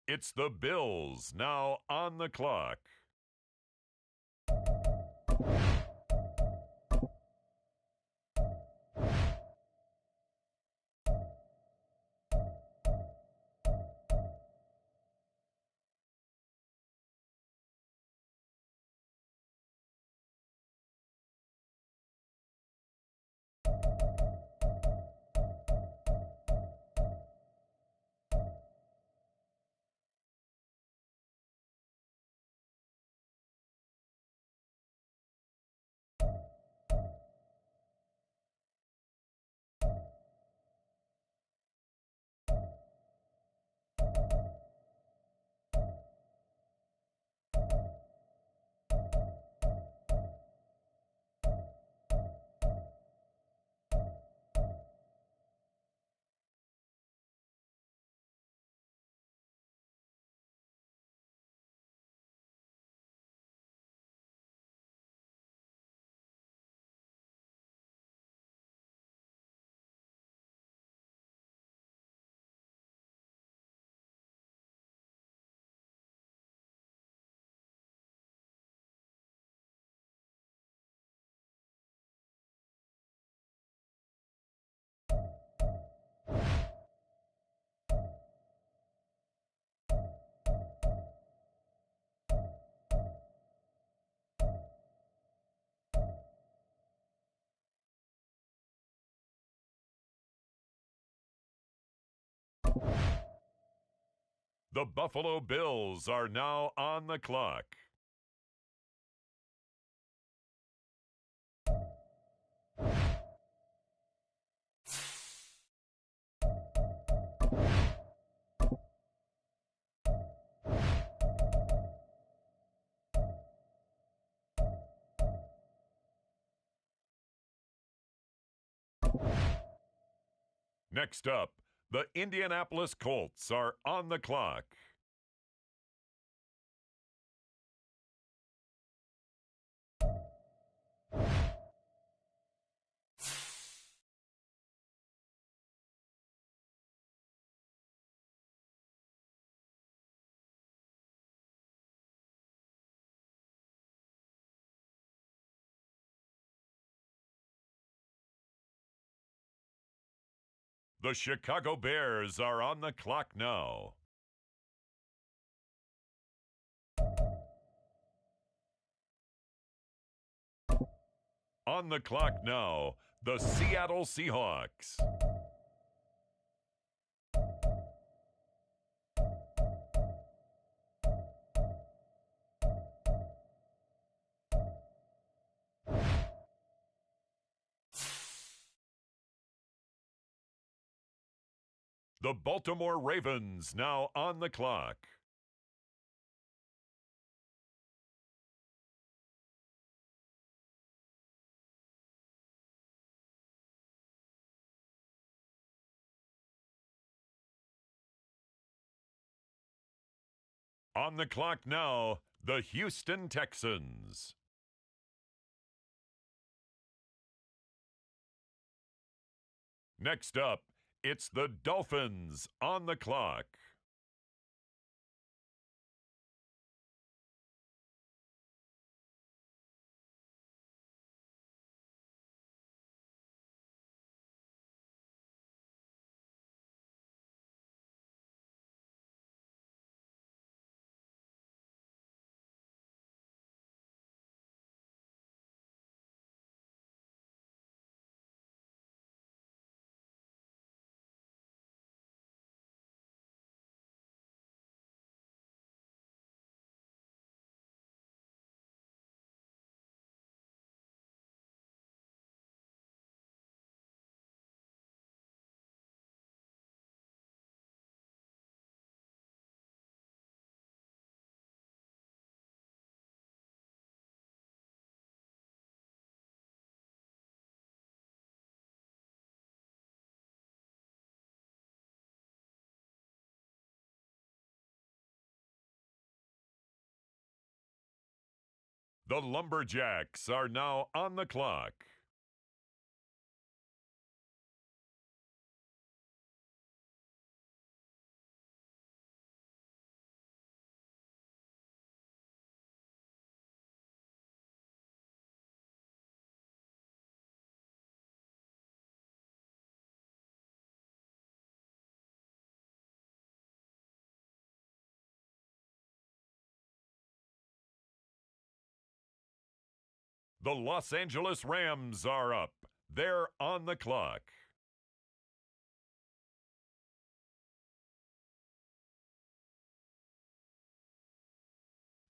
It's the Bills now on the clock. The Buffalo Bills are now on the clock. Next up, the Indianapolis Colts are on the clock. The Chicago Bears are on the clock now. On the clock now, the Seattle Seahawks. The Baltimore Ravens now on the clock. On the clock now, the Houston Texans. Next up, it's the Dolphins on the clock. The Lumberjacks are now on the clock. The Los Angeles Rams are up. They're on the clock.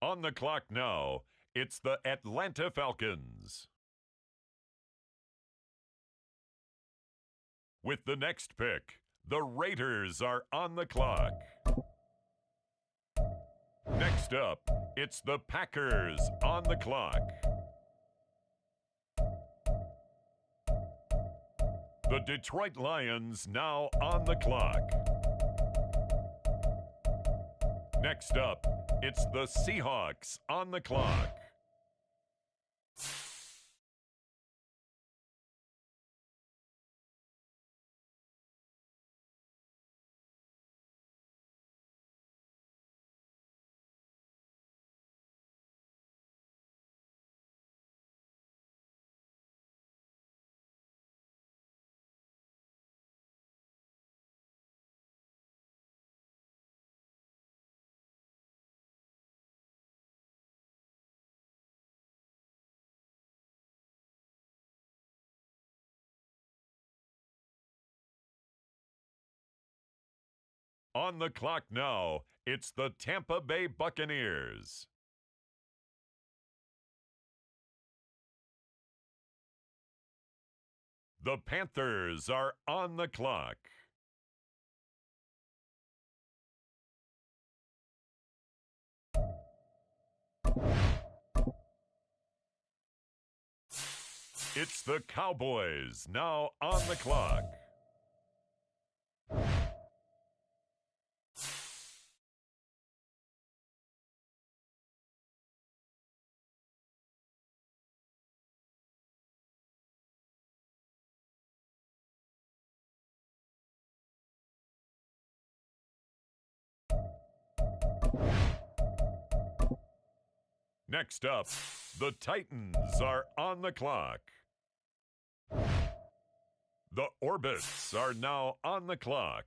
On the clock now, it's the Atlanta Falcons. With the next pick, the Raiders are on the clock. Next up, it's the Packers on the clock. The Detroit Lions now on the clock. Next up, it's the Seahawks on the clock. On the clock now, it's the Tampa Bay Buccaneers. The Panthers are on the clock. It's the Cowboys now on the clock. Next up, the Titans are on the clock. The Orbits are now on the clock.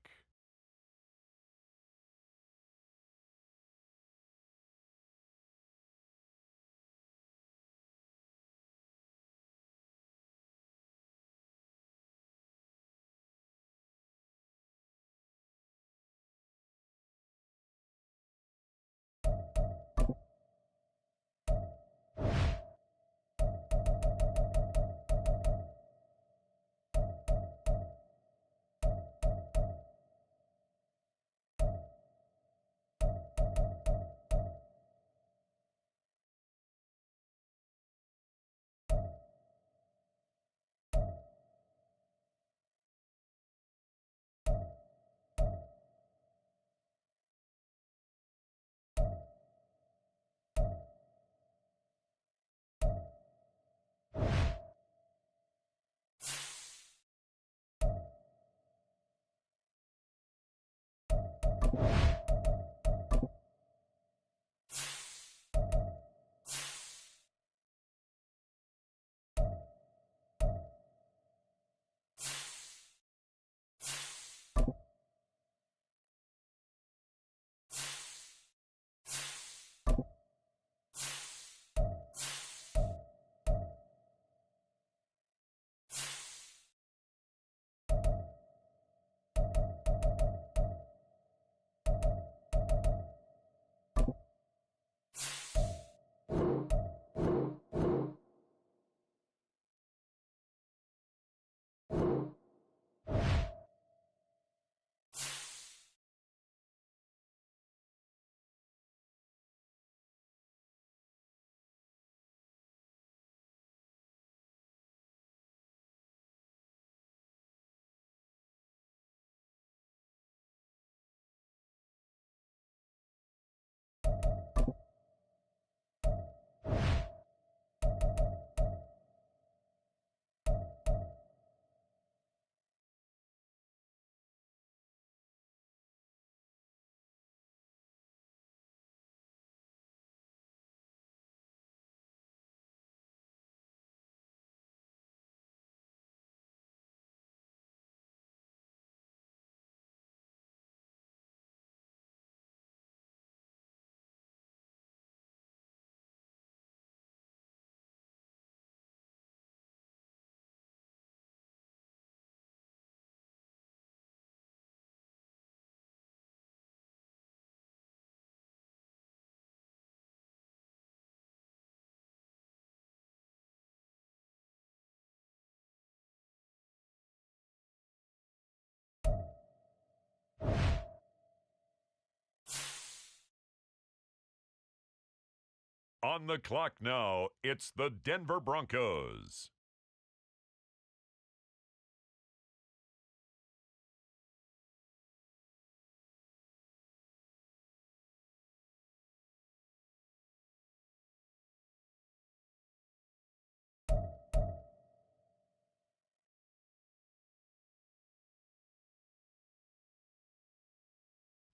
On the clock now, it's the Denver Broncos.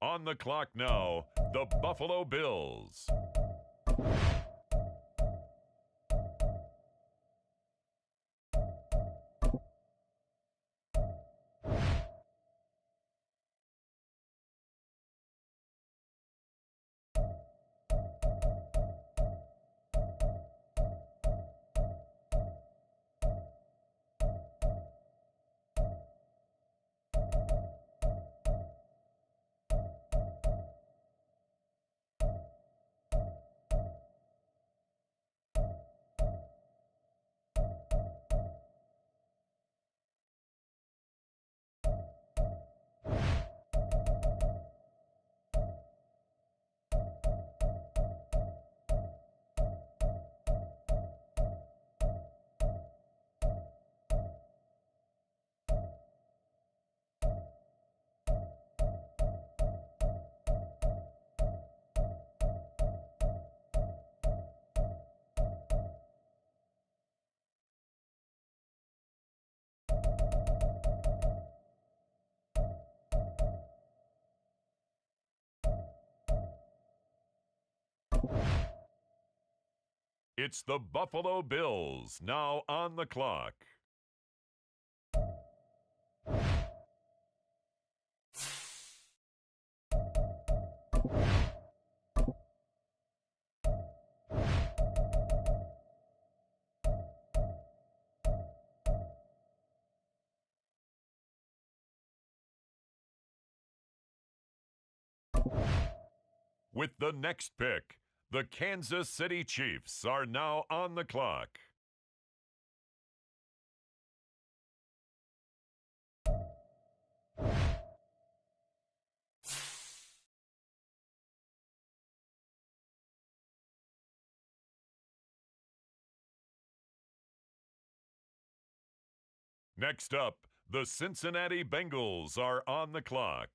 On the clock now, the Buffalo Bills. It's the Buffalo Bills now on the clock. With the next pick, the Kansas City Chiefs are now on the clock. Next up, the Cincinnati Bengals are on the clock.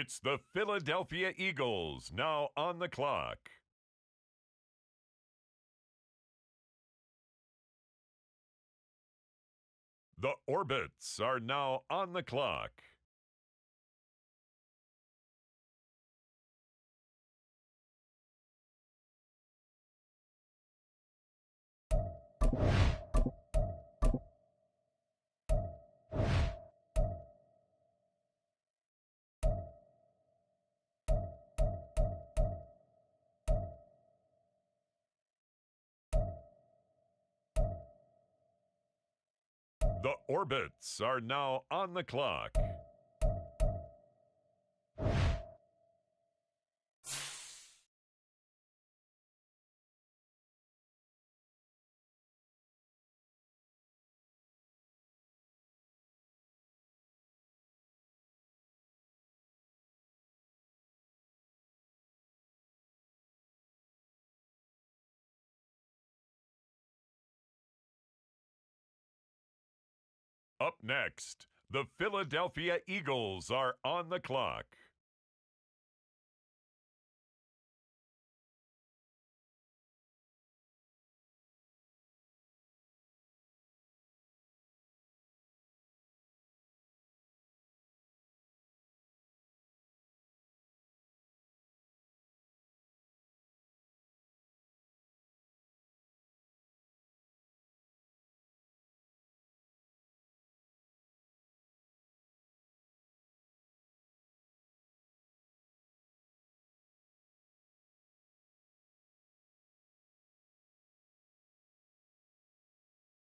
It's the Philadelphia Eagles now on the clock. The Orbits are now on the clock. The Orbits are now on the clock. Up next, the Philadelphia Eagles are on the clock.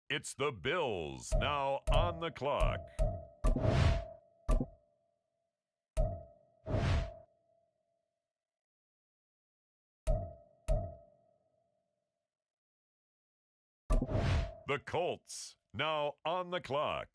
It's the Bills now on the clock. The Colts now on the clock.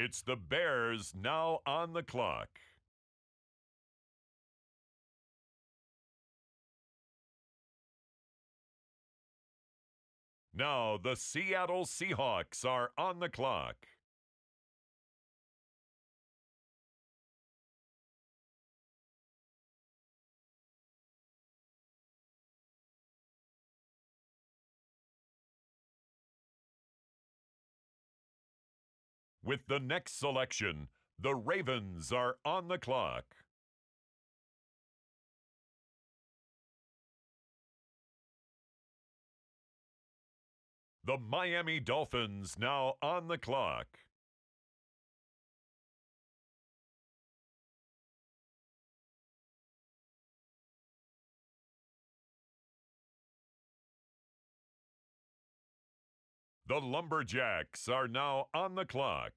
It's the Bears now on the clock. Now the Seattle Seahawks are on the clock. With the next selection, the Ravens are on the clock. The Miami Dolphins now on the clock. The Lumberjacks are now on the clock.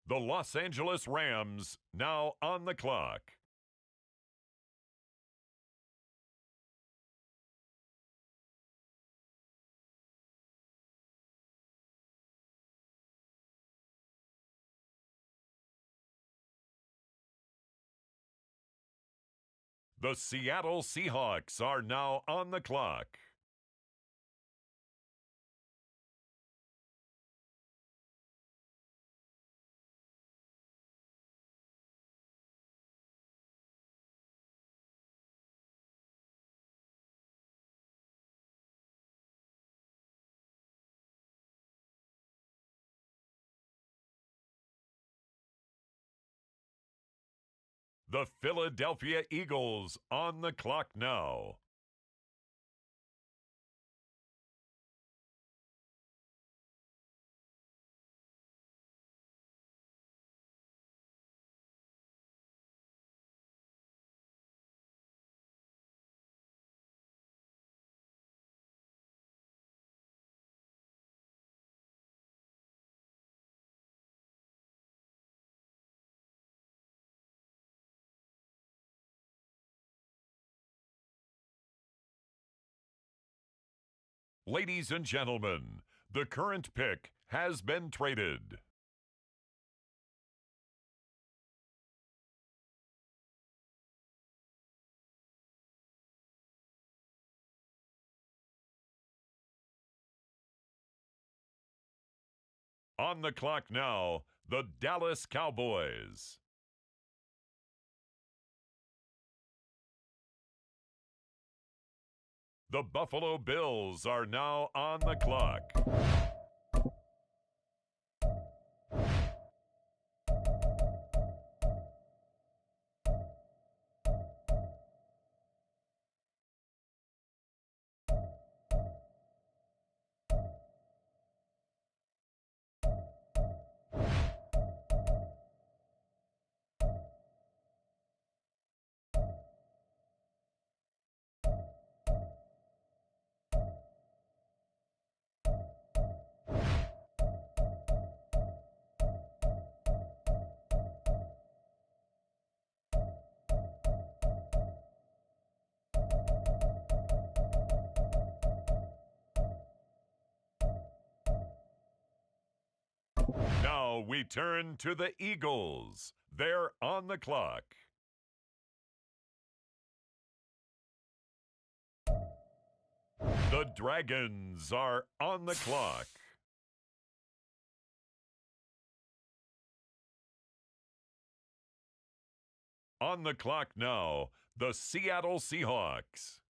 The Los Angeles Rams now on the clock. The Seattle Seahawks are now on the clock. The Philadelphia Eagles on the clock now. Ladies and gentlemen, the current pick has been traded. On the clock now, the Dallas Cowboys. The Buffalo Bills are now on the clock. Now we turn to the Eagles. They're on the clock. The Dragons are on the clock. On the clock now, the Seattle Seahawks.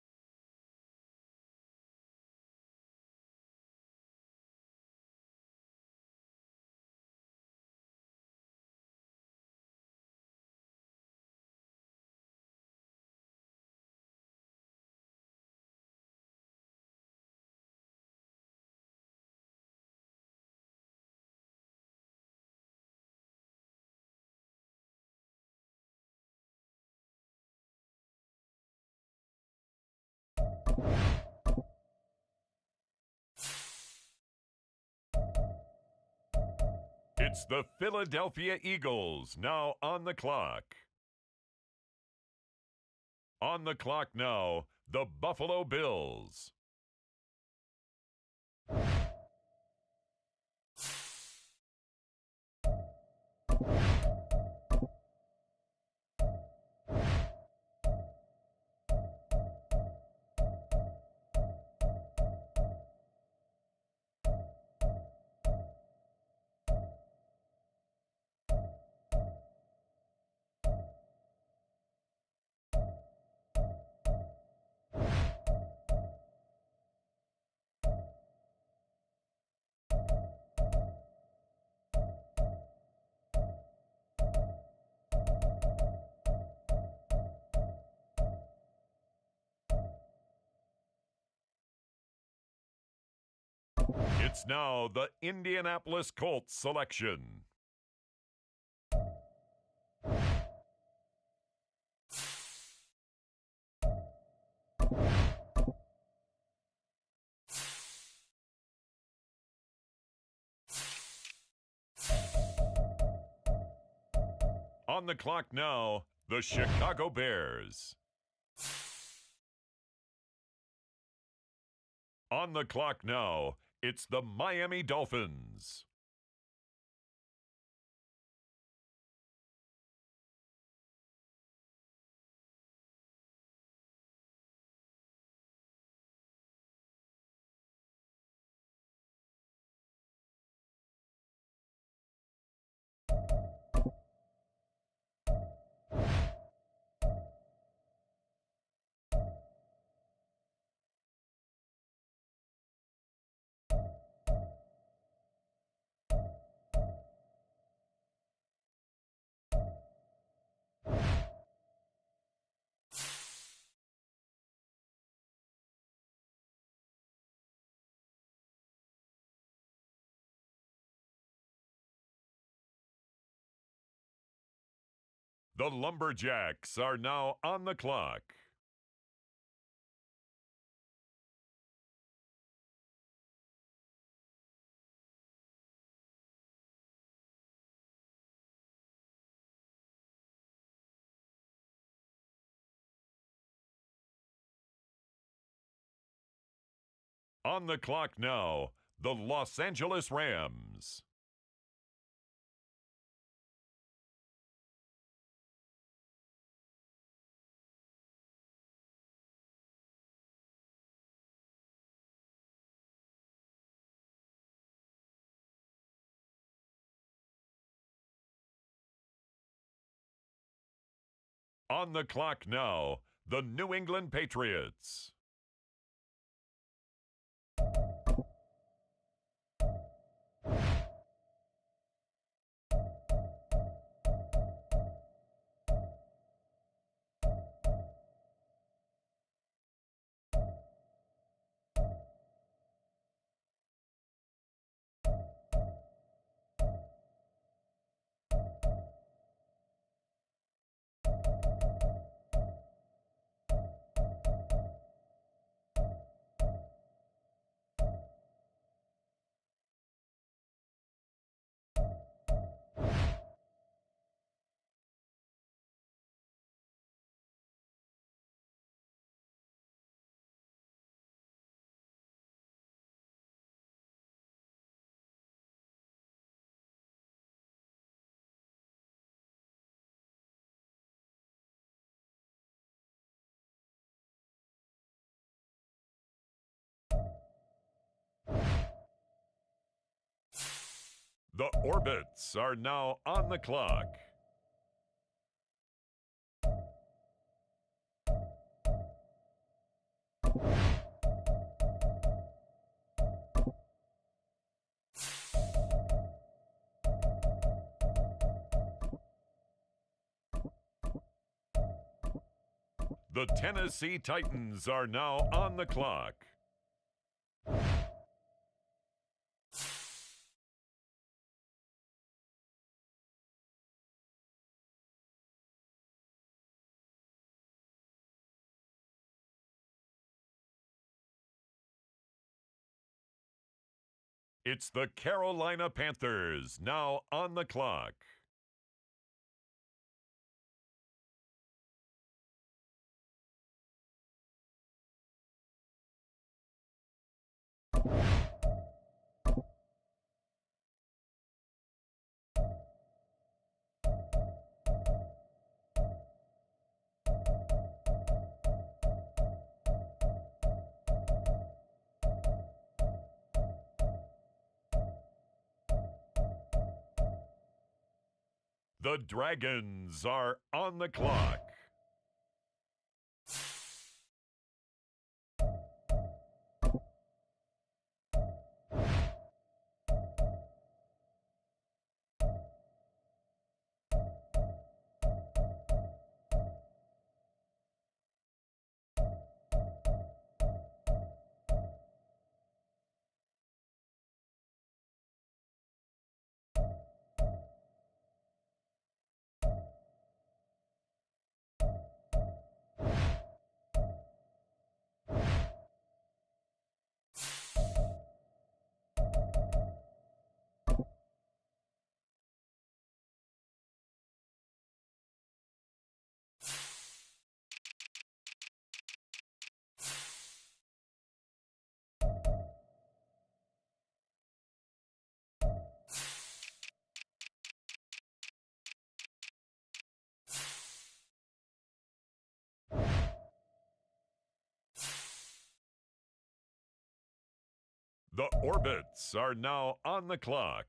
It's the Philadelphia Eagles now on the clock. On the clock now, the Buffalo Bills. It's now the Indianapolis Colts selection. On the clock now, the Chicago Bears. On the clock now, it's the Miami Dolphins. The Lumberjacks are now on the clock. On the clock now, the Los Angeles Rams. On the clock now, the New England Patriots. The Orbits are now on the clock. The Tennessee Titans are now on the clock. It's the Carolina Panthers now on the clock. The Dragons are on the clock. The Orbits are now on the clock.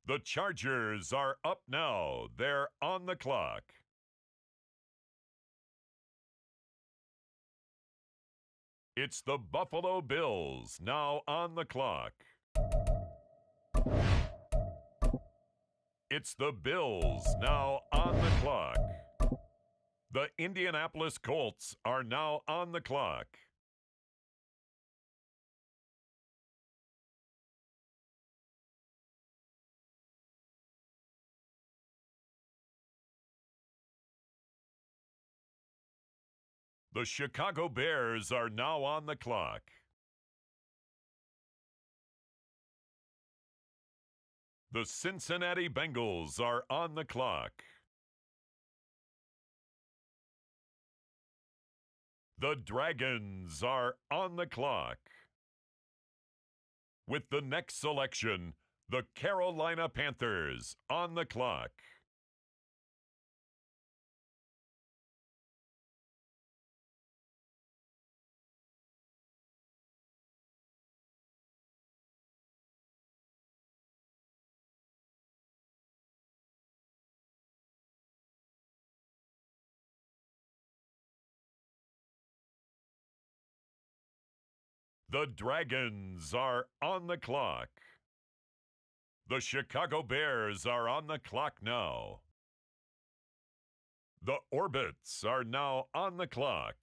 The Chargers are up now. They're on the clock. It's the Buffalo Bills now on the clock. It's the Bills now on the clock. The Indianapolis Colts are now on the clock. The Chicago Bears are now on the clock. The Cincinnati Bengals are on the clock. The Dragons are on the clock. With the next selection, the Carolina Panthers on the clock. The Dragons are on the clock. The Chicago Bears are on the clock now. The Orbits are now on the clock.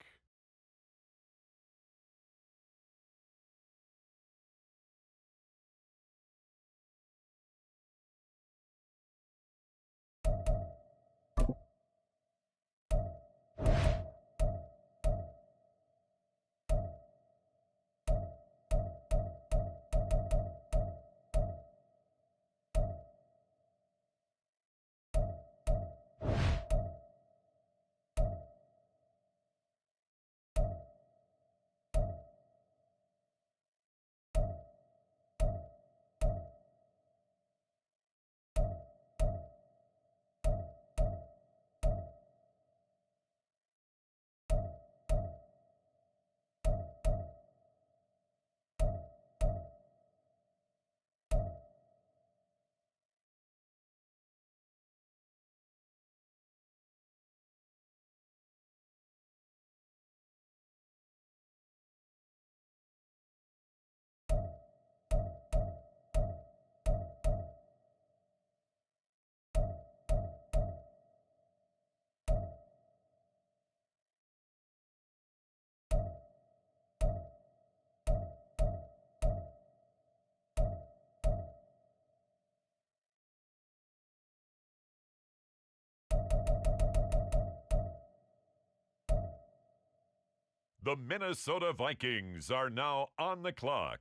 The Minnesota Vikings are now on the clock.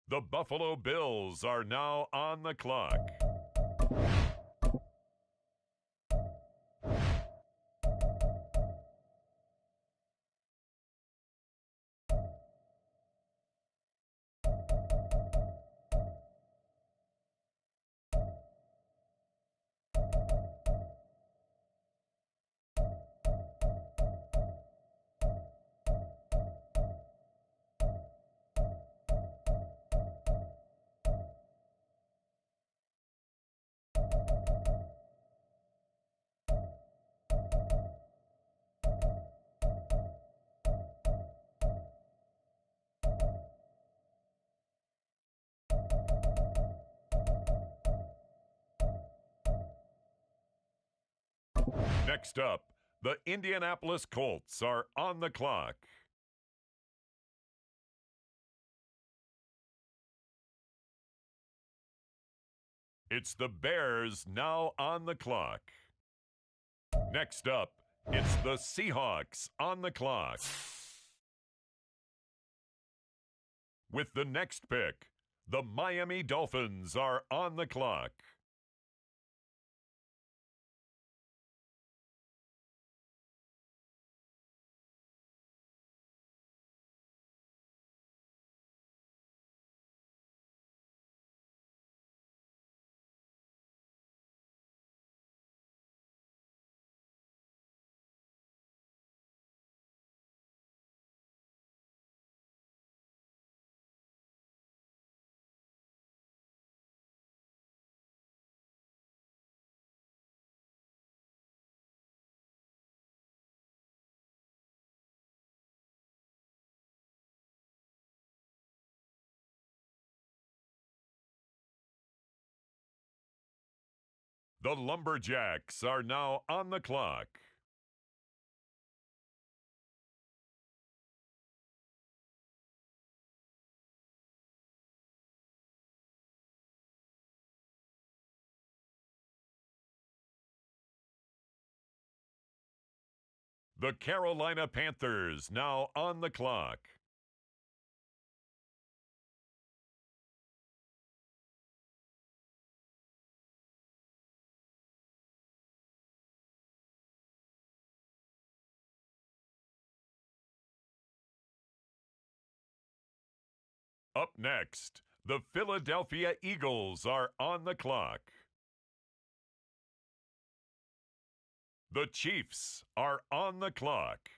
The Buffalo Bills are now on the clock. Next up, the Indianapolis Colts are on the clock. It's the Bears now on the clock. Next up, it's the Seahawks on the clock. With the next pick, the Miami Dolphins are on the clock. The Lumberjacks are now on the clock. The Carolina Panthers now on the clock. Up next, the Philadelphia Eagles are on the clock. The Chiefs are on the clock.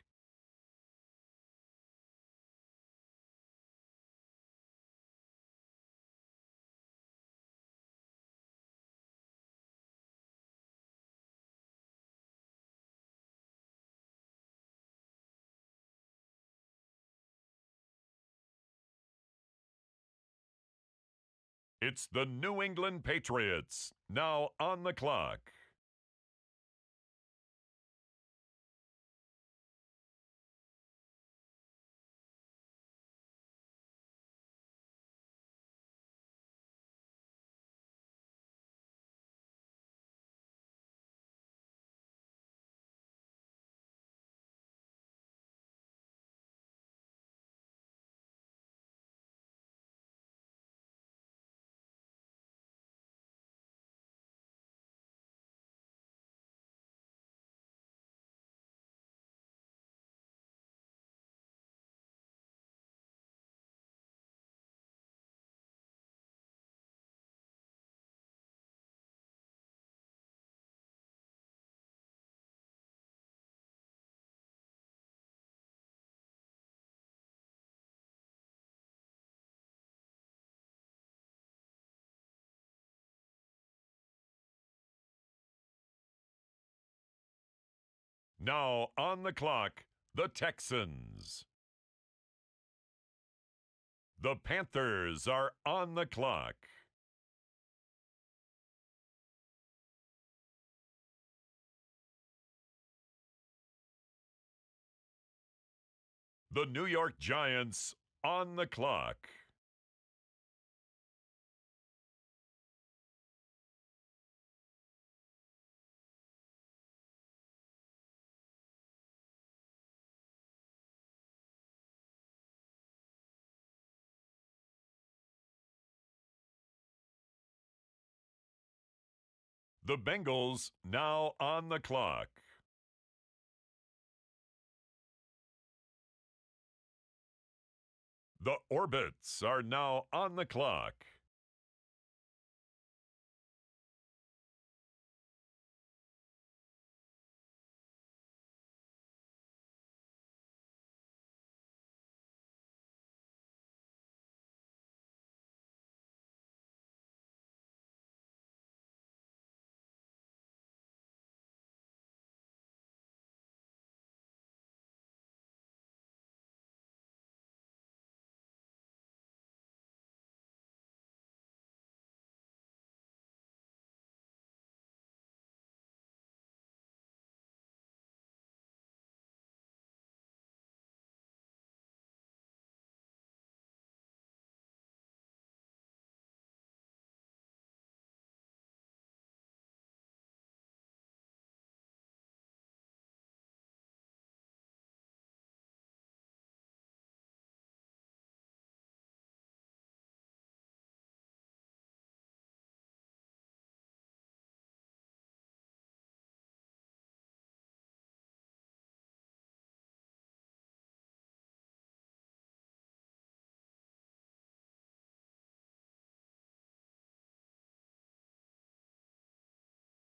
It's the New England Patriots now on the clock. Now on the clock, the Texans. The Panthers are on the clock. The New York Giants on the clock. The Bengals now on the clock. The Orbits are now on the clock.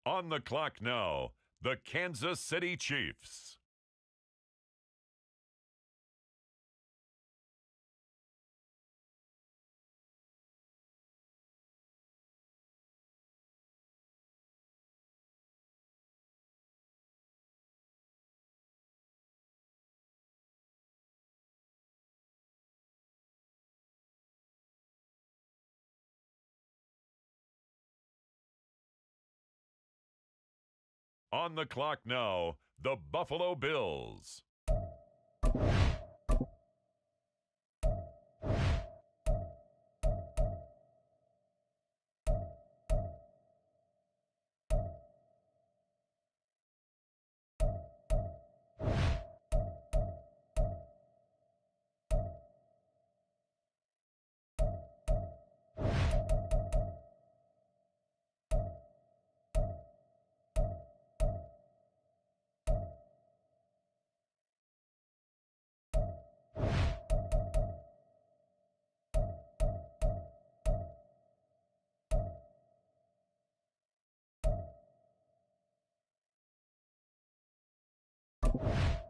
On the clock now, the Kansas City Chiefs. On the clock now, the Buffalo Bills.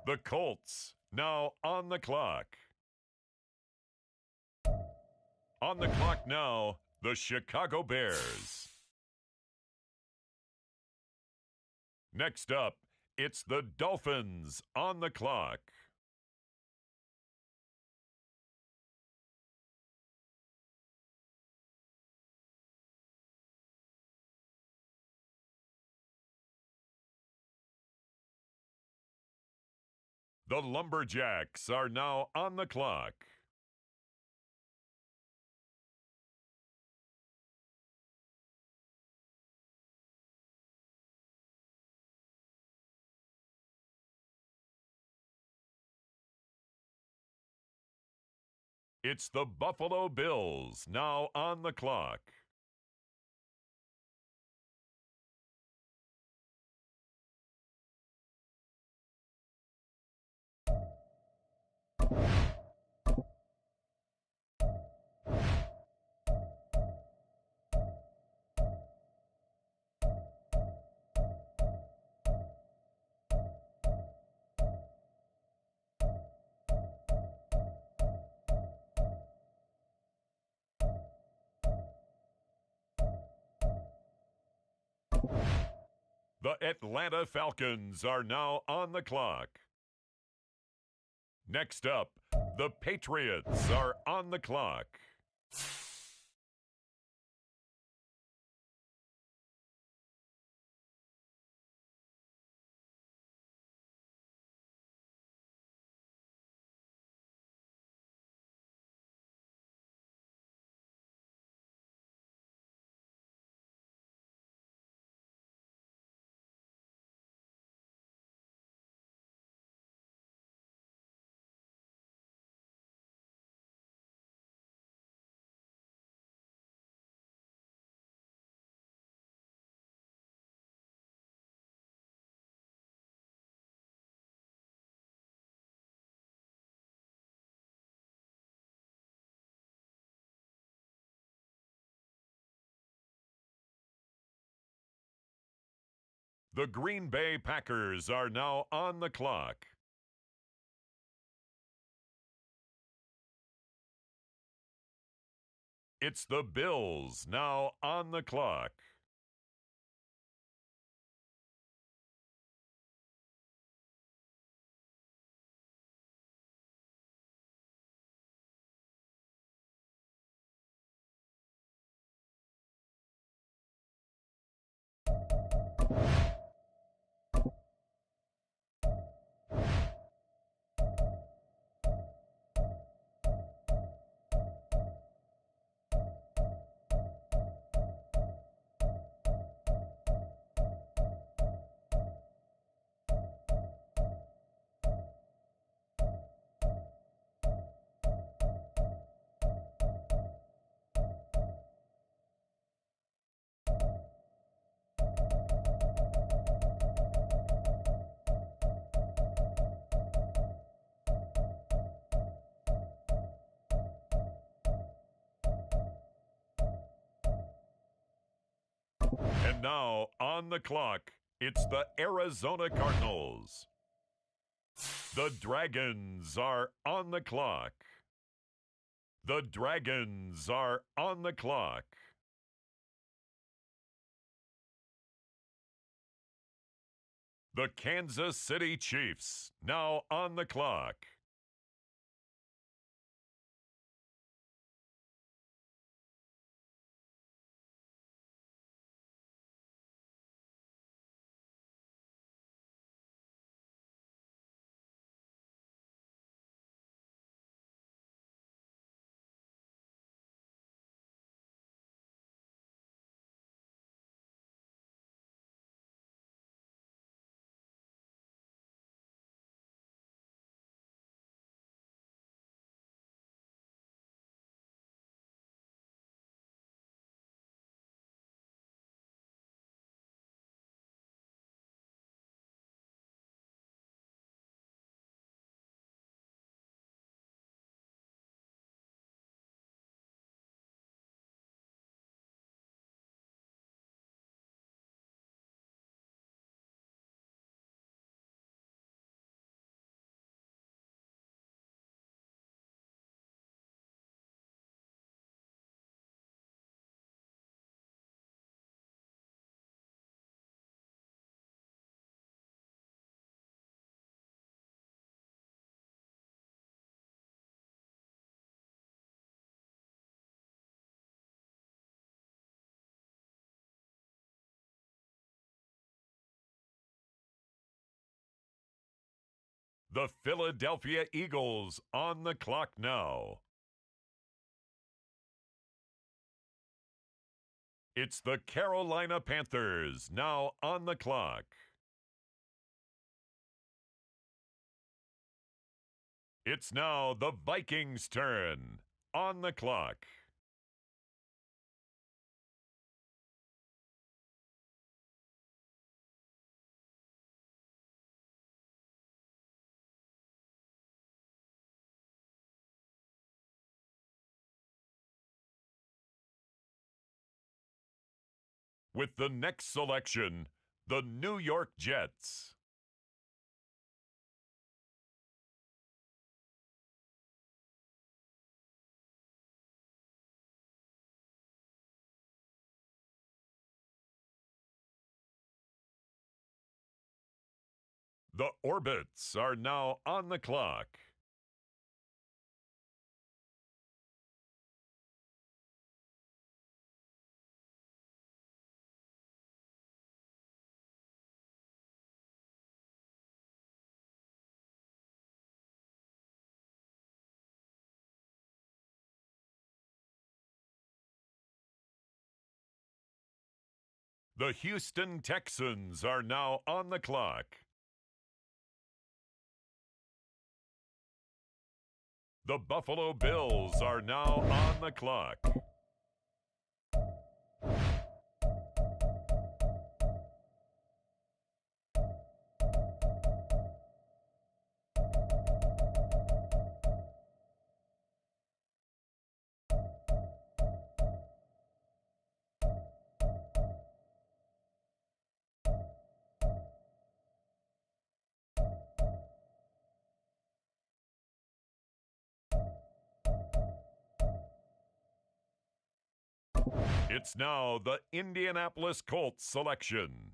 The Colts now on the clock. On the clock now, the Chicago Bears. Next up, it's the Dolphins on the clock. The Lumberjacks are now on the clock. It's the Buffalo Bills now on the clock. The Atlanta Falcons are now on the clock. Next up, the Patriots are on the clock. The Green Bay Packers are now on the clock. It's the Bills now on the clock. And now, on the clock, it's the Arizona Cardinals. The Dragons are on the clock. The Dragons are on the clock. The Kansas City Chiefs now on the clock. The Philadelphia Eagles on the clock now. It's the Carolina Panthers now on the clock. It's now the Vikings' turn on the clock. With the next selection, the New York Jets. The Orbits are now on the clock. The Houston Texans are now on the clock. The Buffalo Bills are now on the clock. It's now the Indianapolis Colts selection.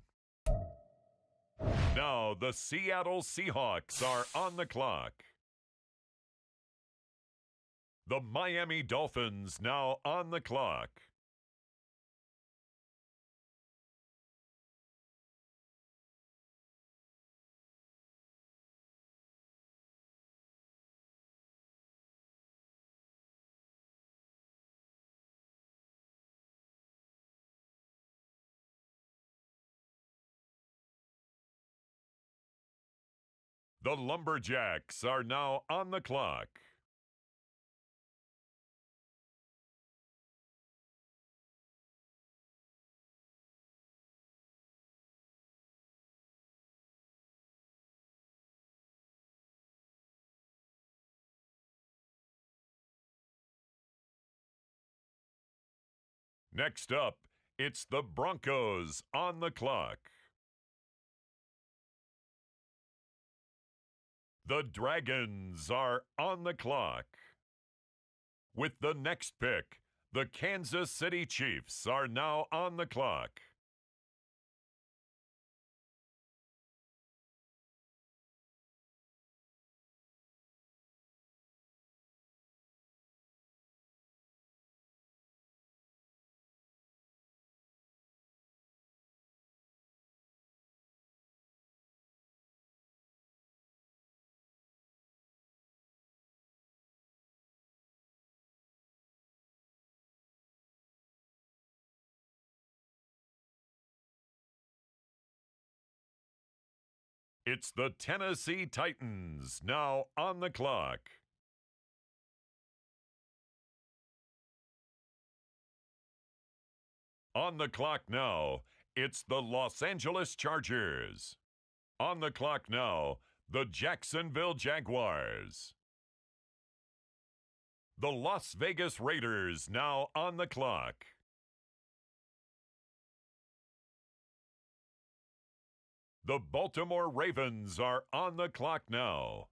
Now the Seattle Seahawks are on the clock. The Miami Dolphins now on the clock. The Lumberjacks are now on the clock. Next up, it's the Broncos on the clock. The Dragons are on the clock. With the next pick, the Kansas City Chiefs are now on the clock. It's the Tennessee Titans now on the clock. On the clock now, it's the Los Angeles Chargers. On the clock now, the Jacksonville Jaguars. The Las Vegas Raiders now on the clock. The Baltimore Ravens are on the clock now.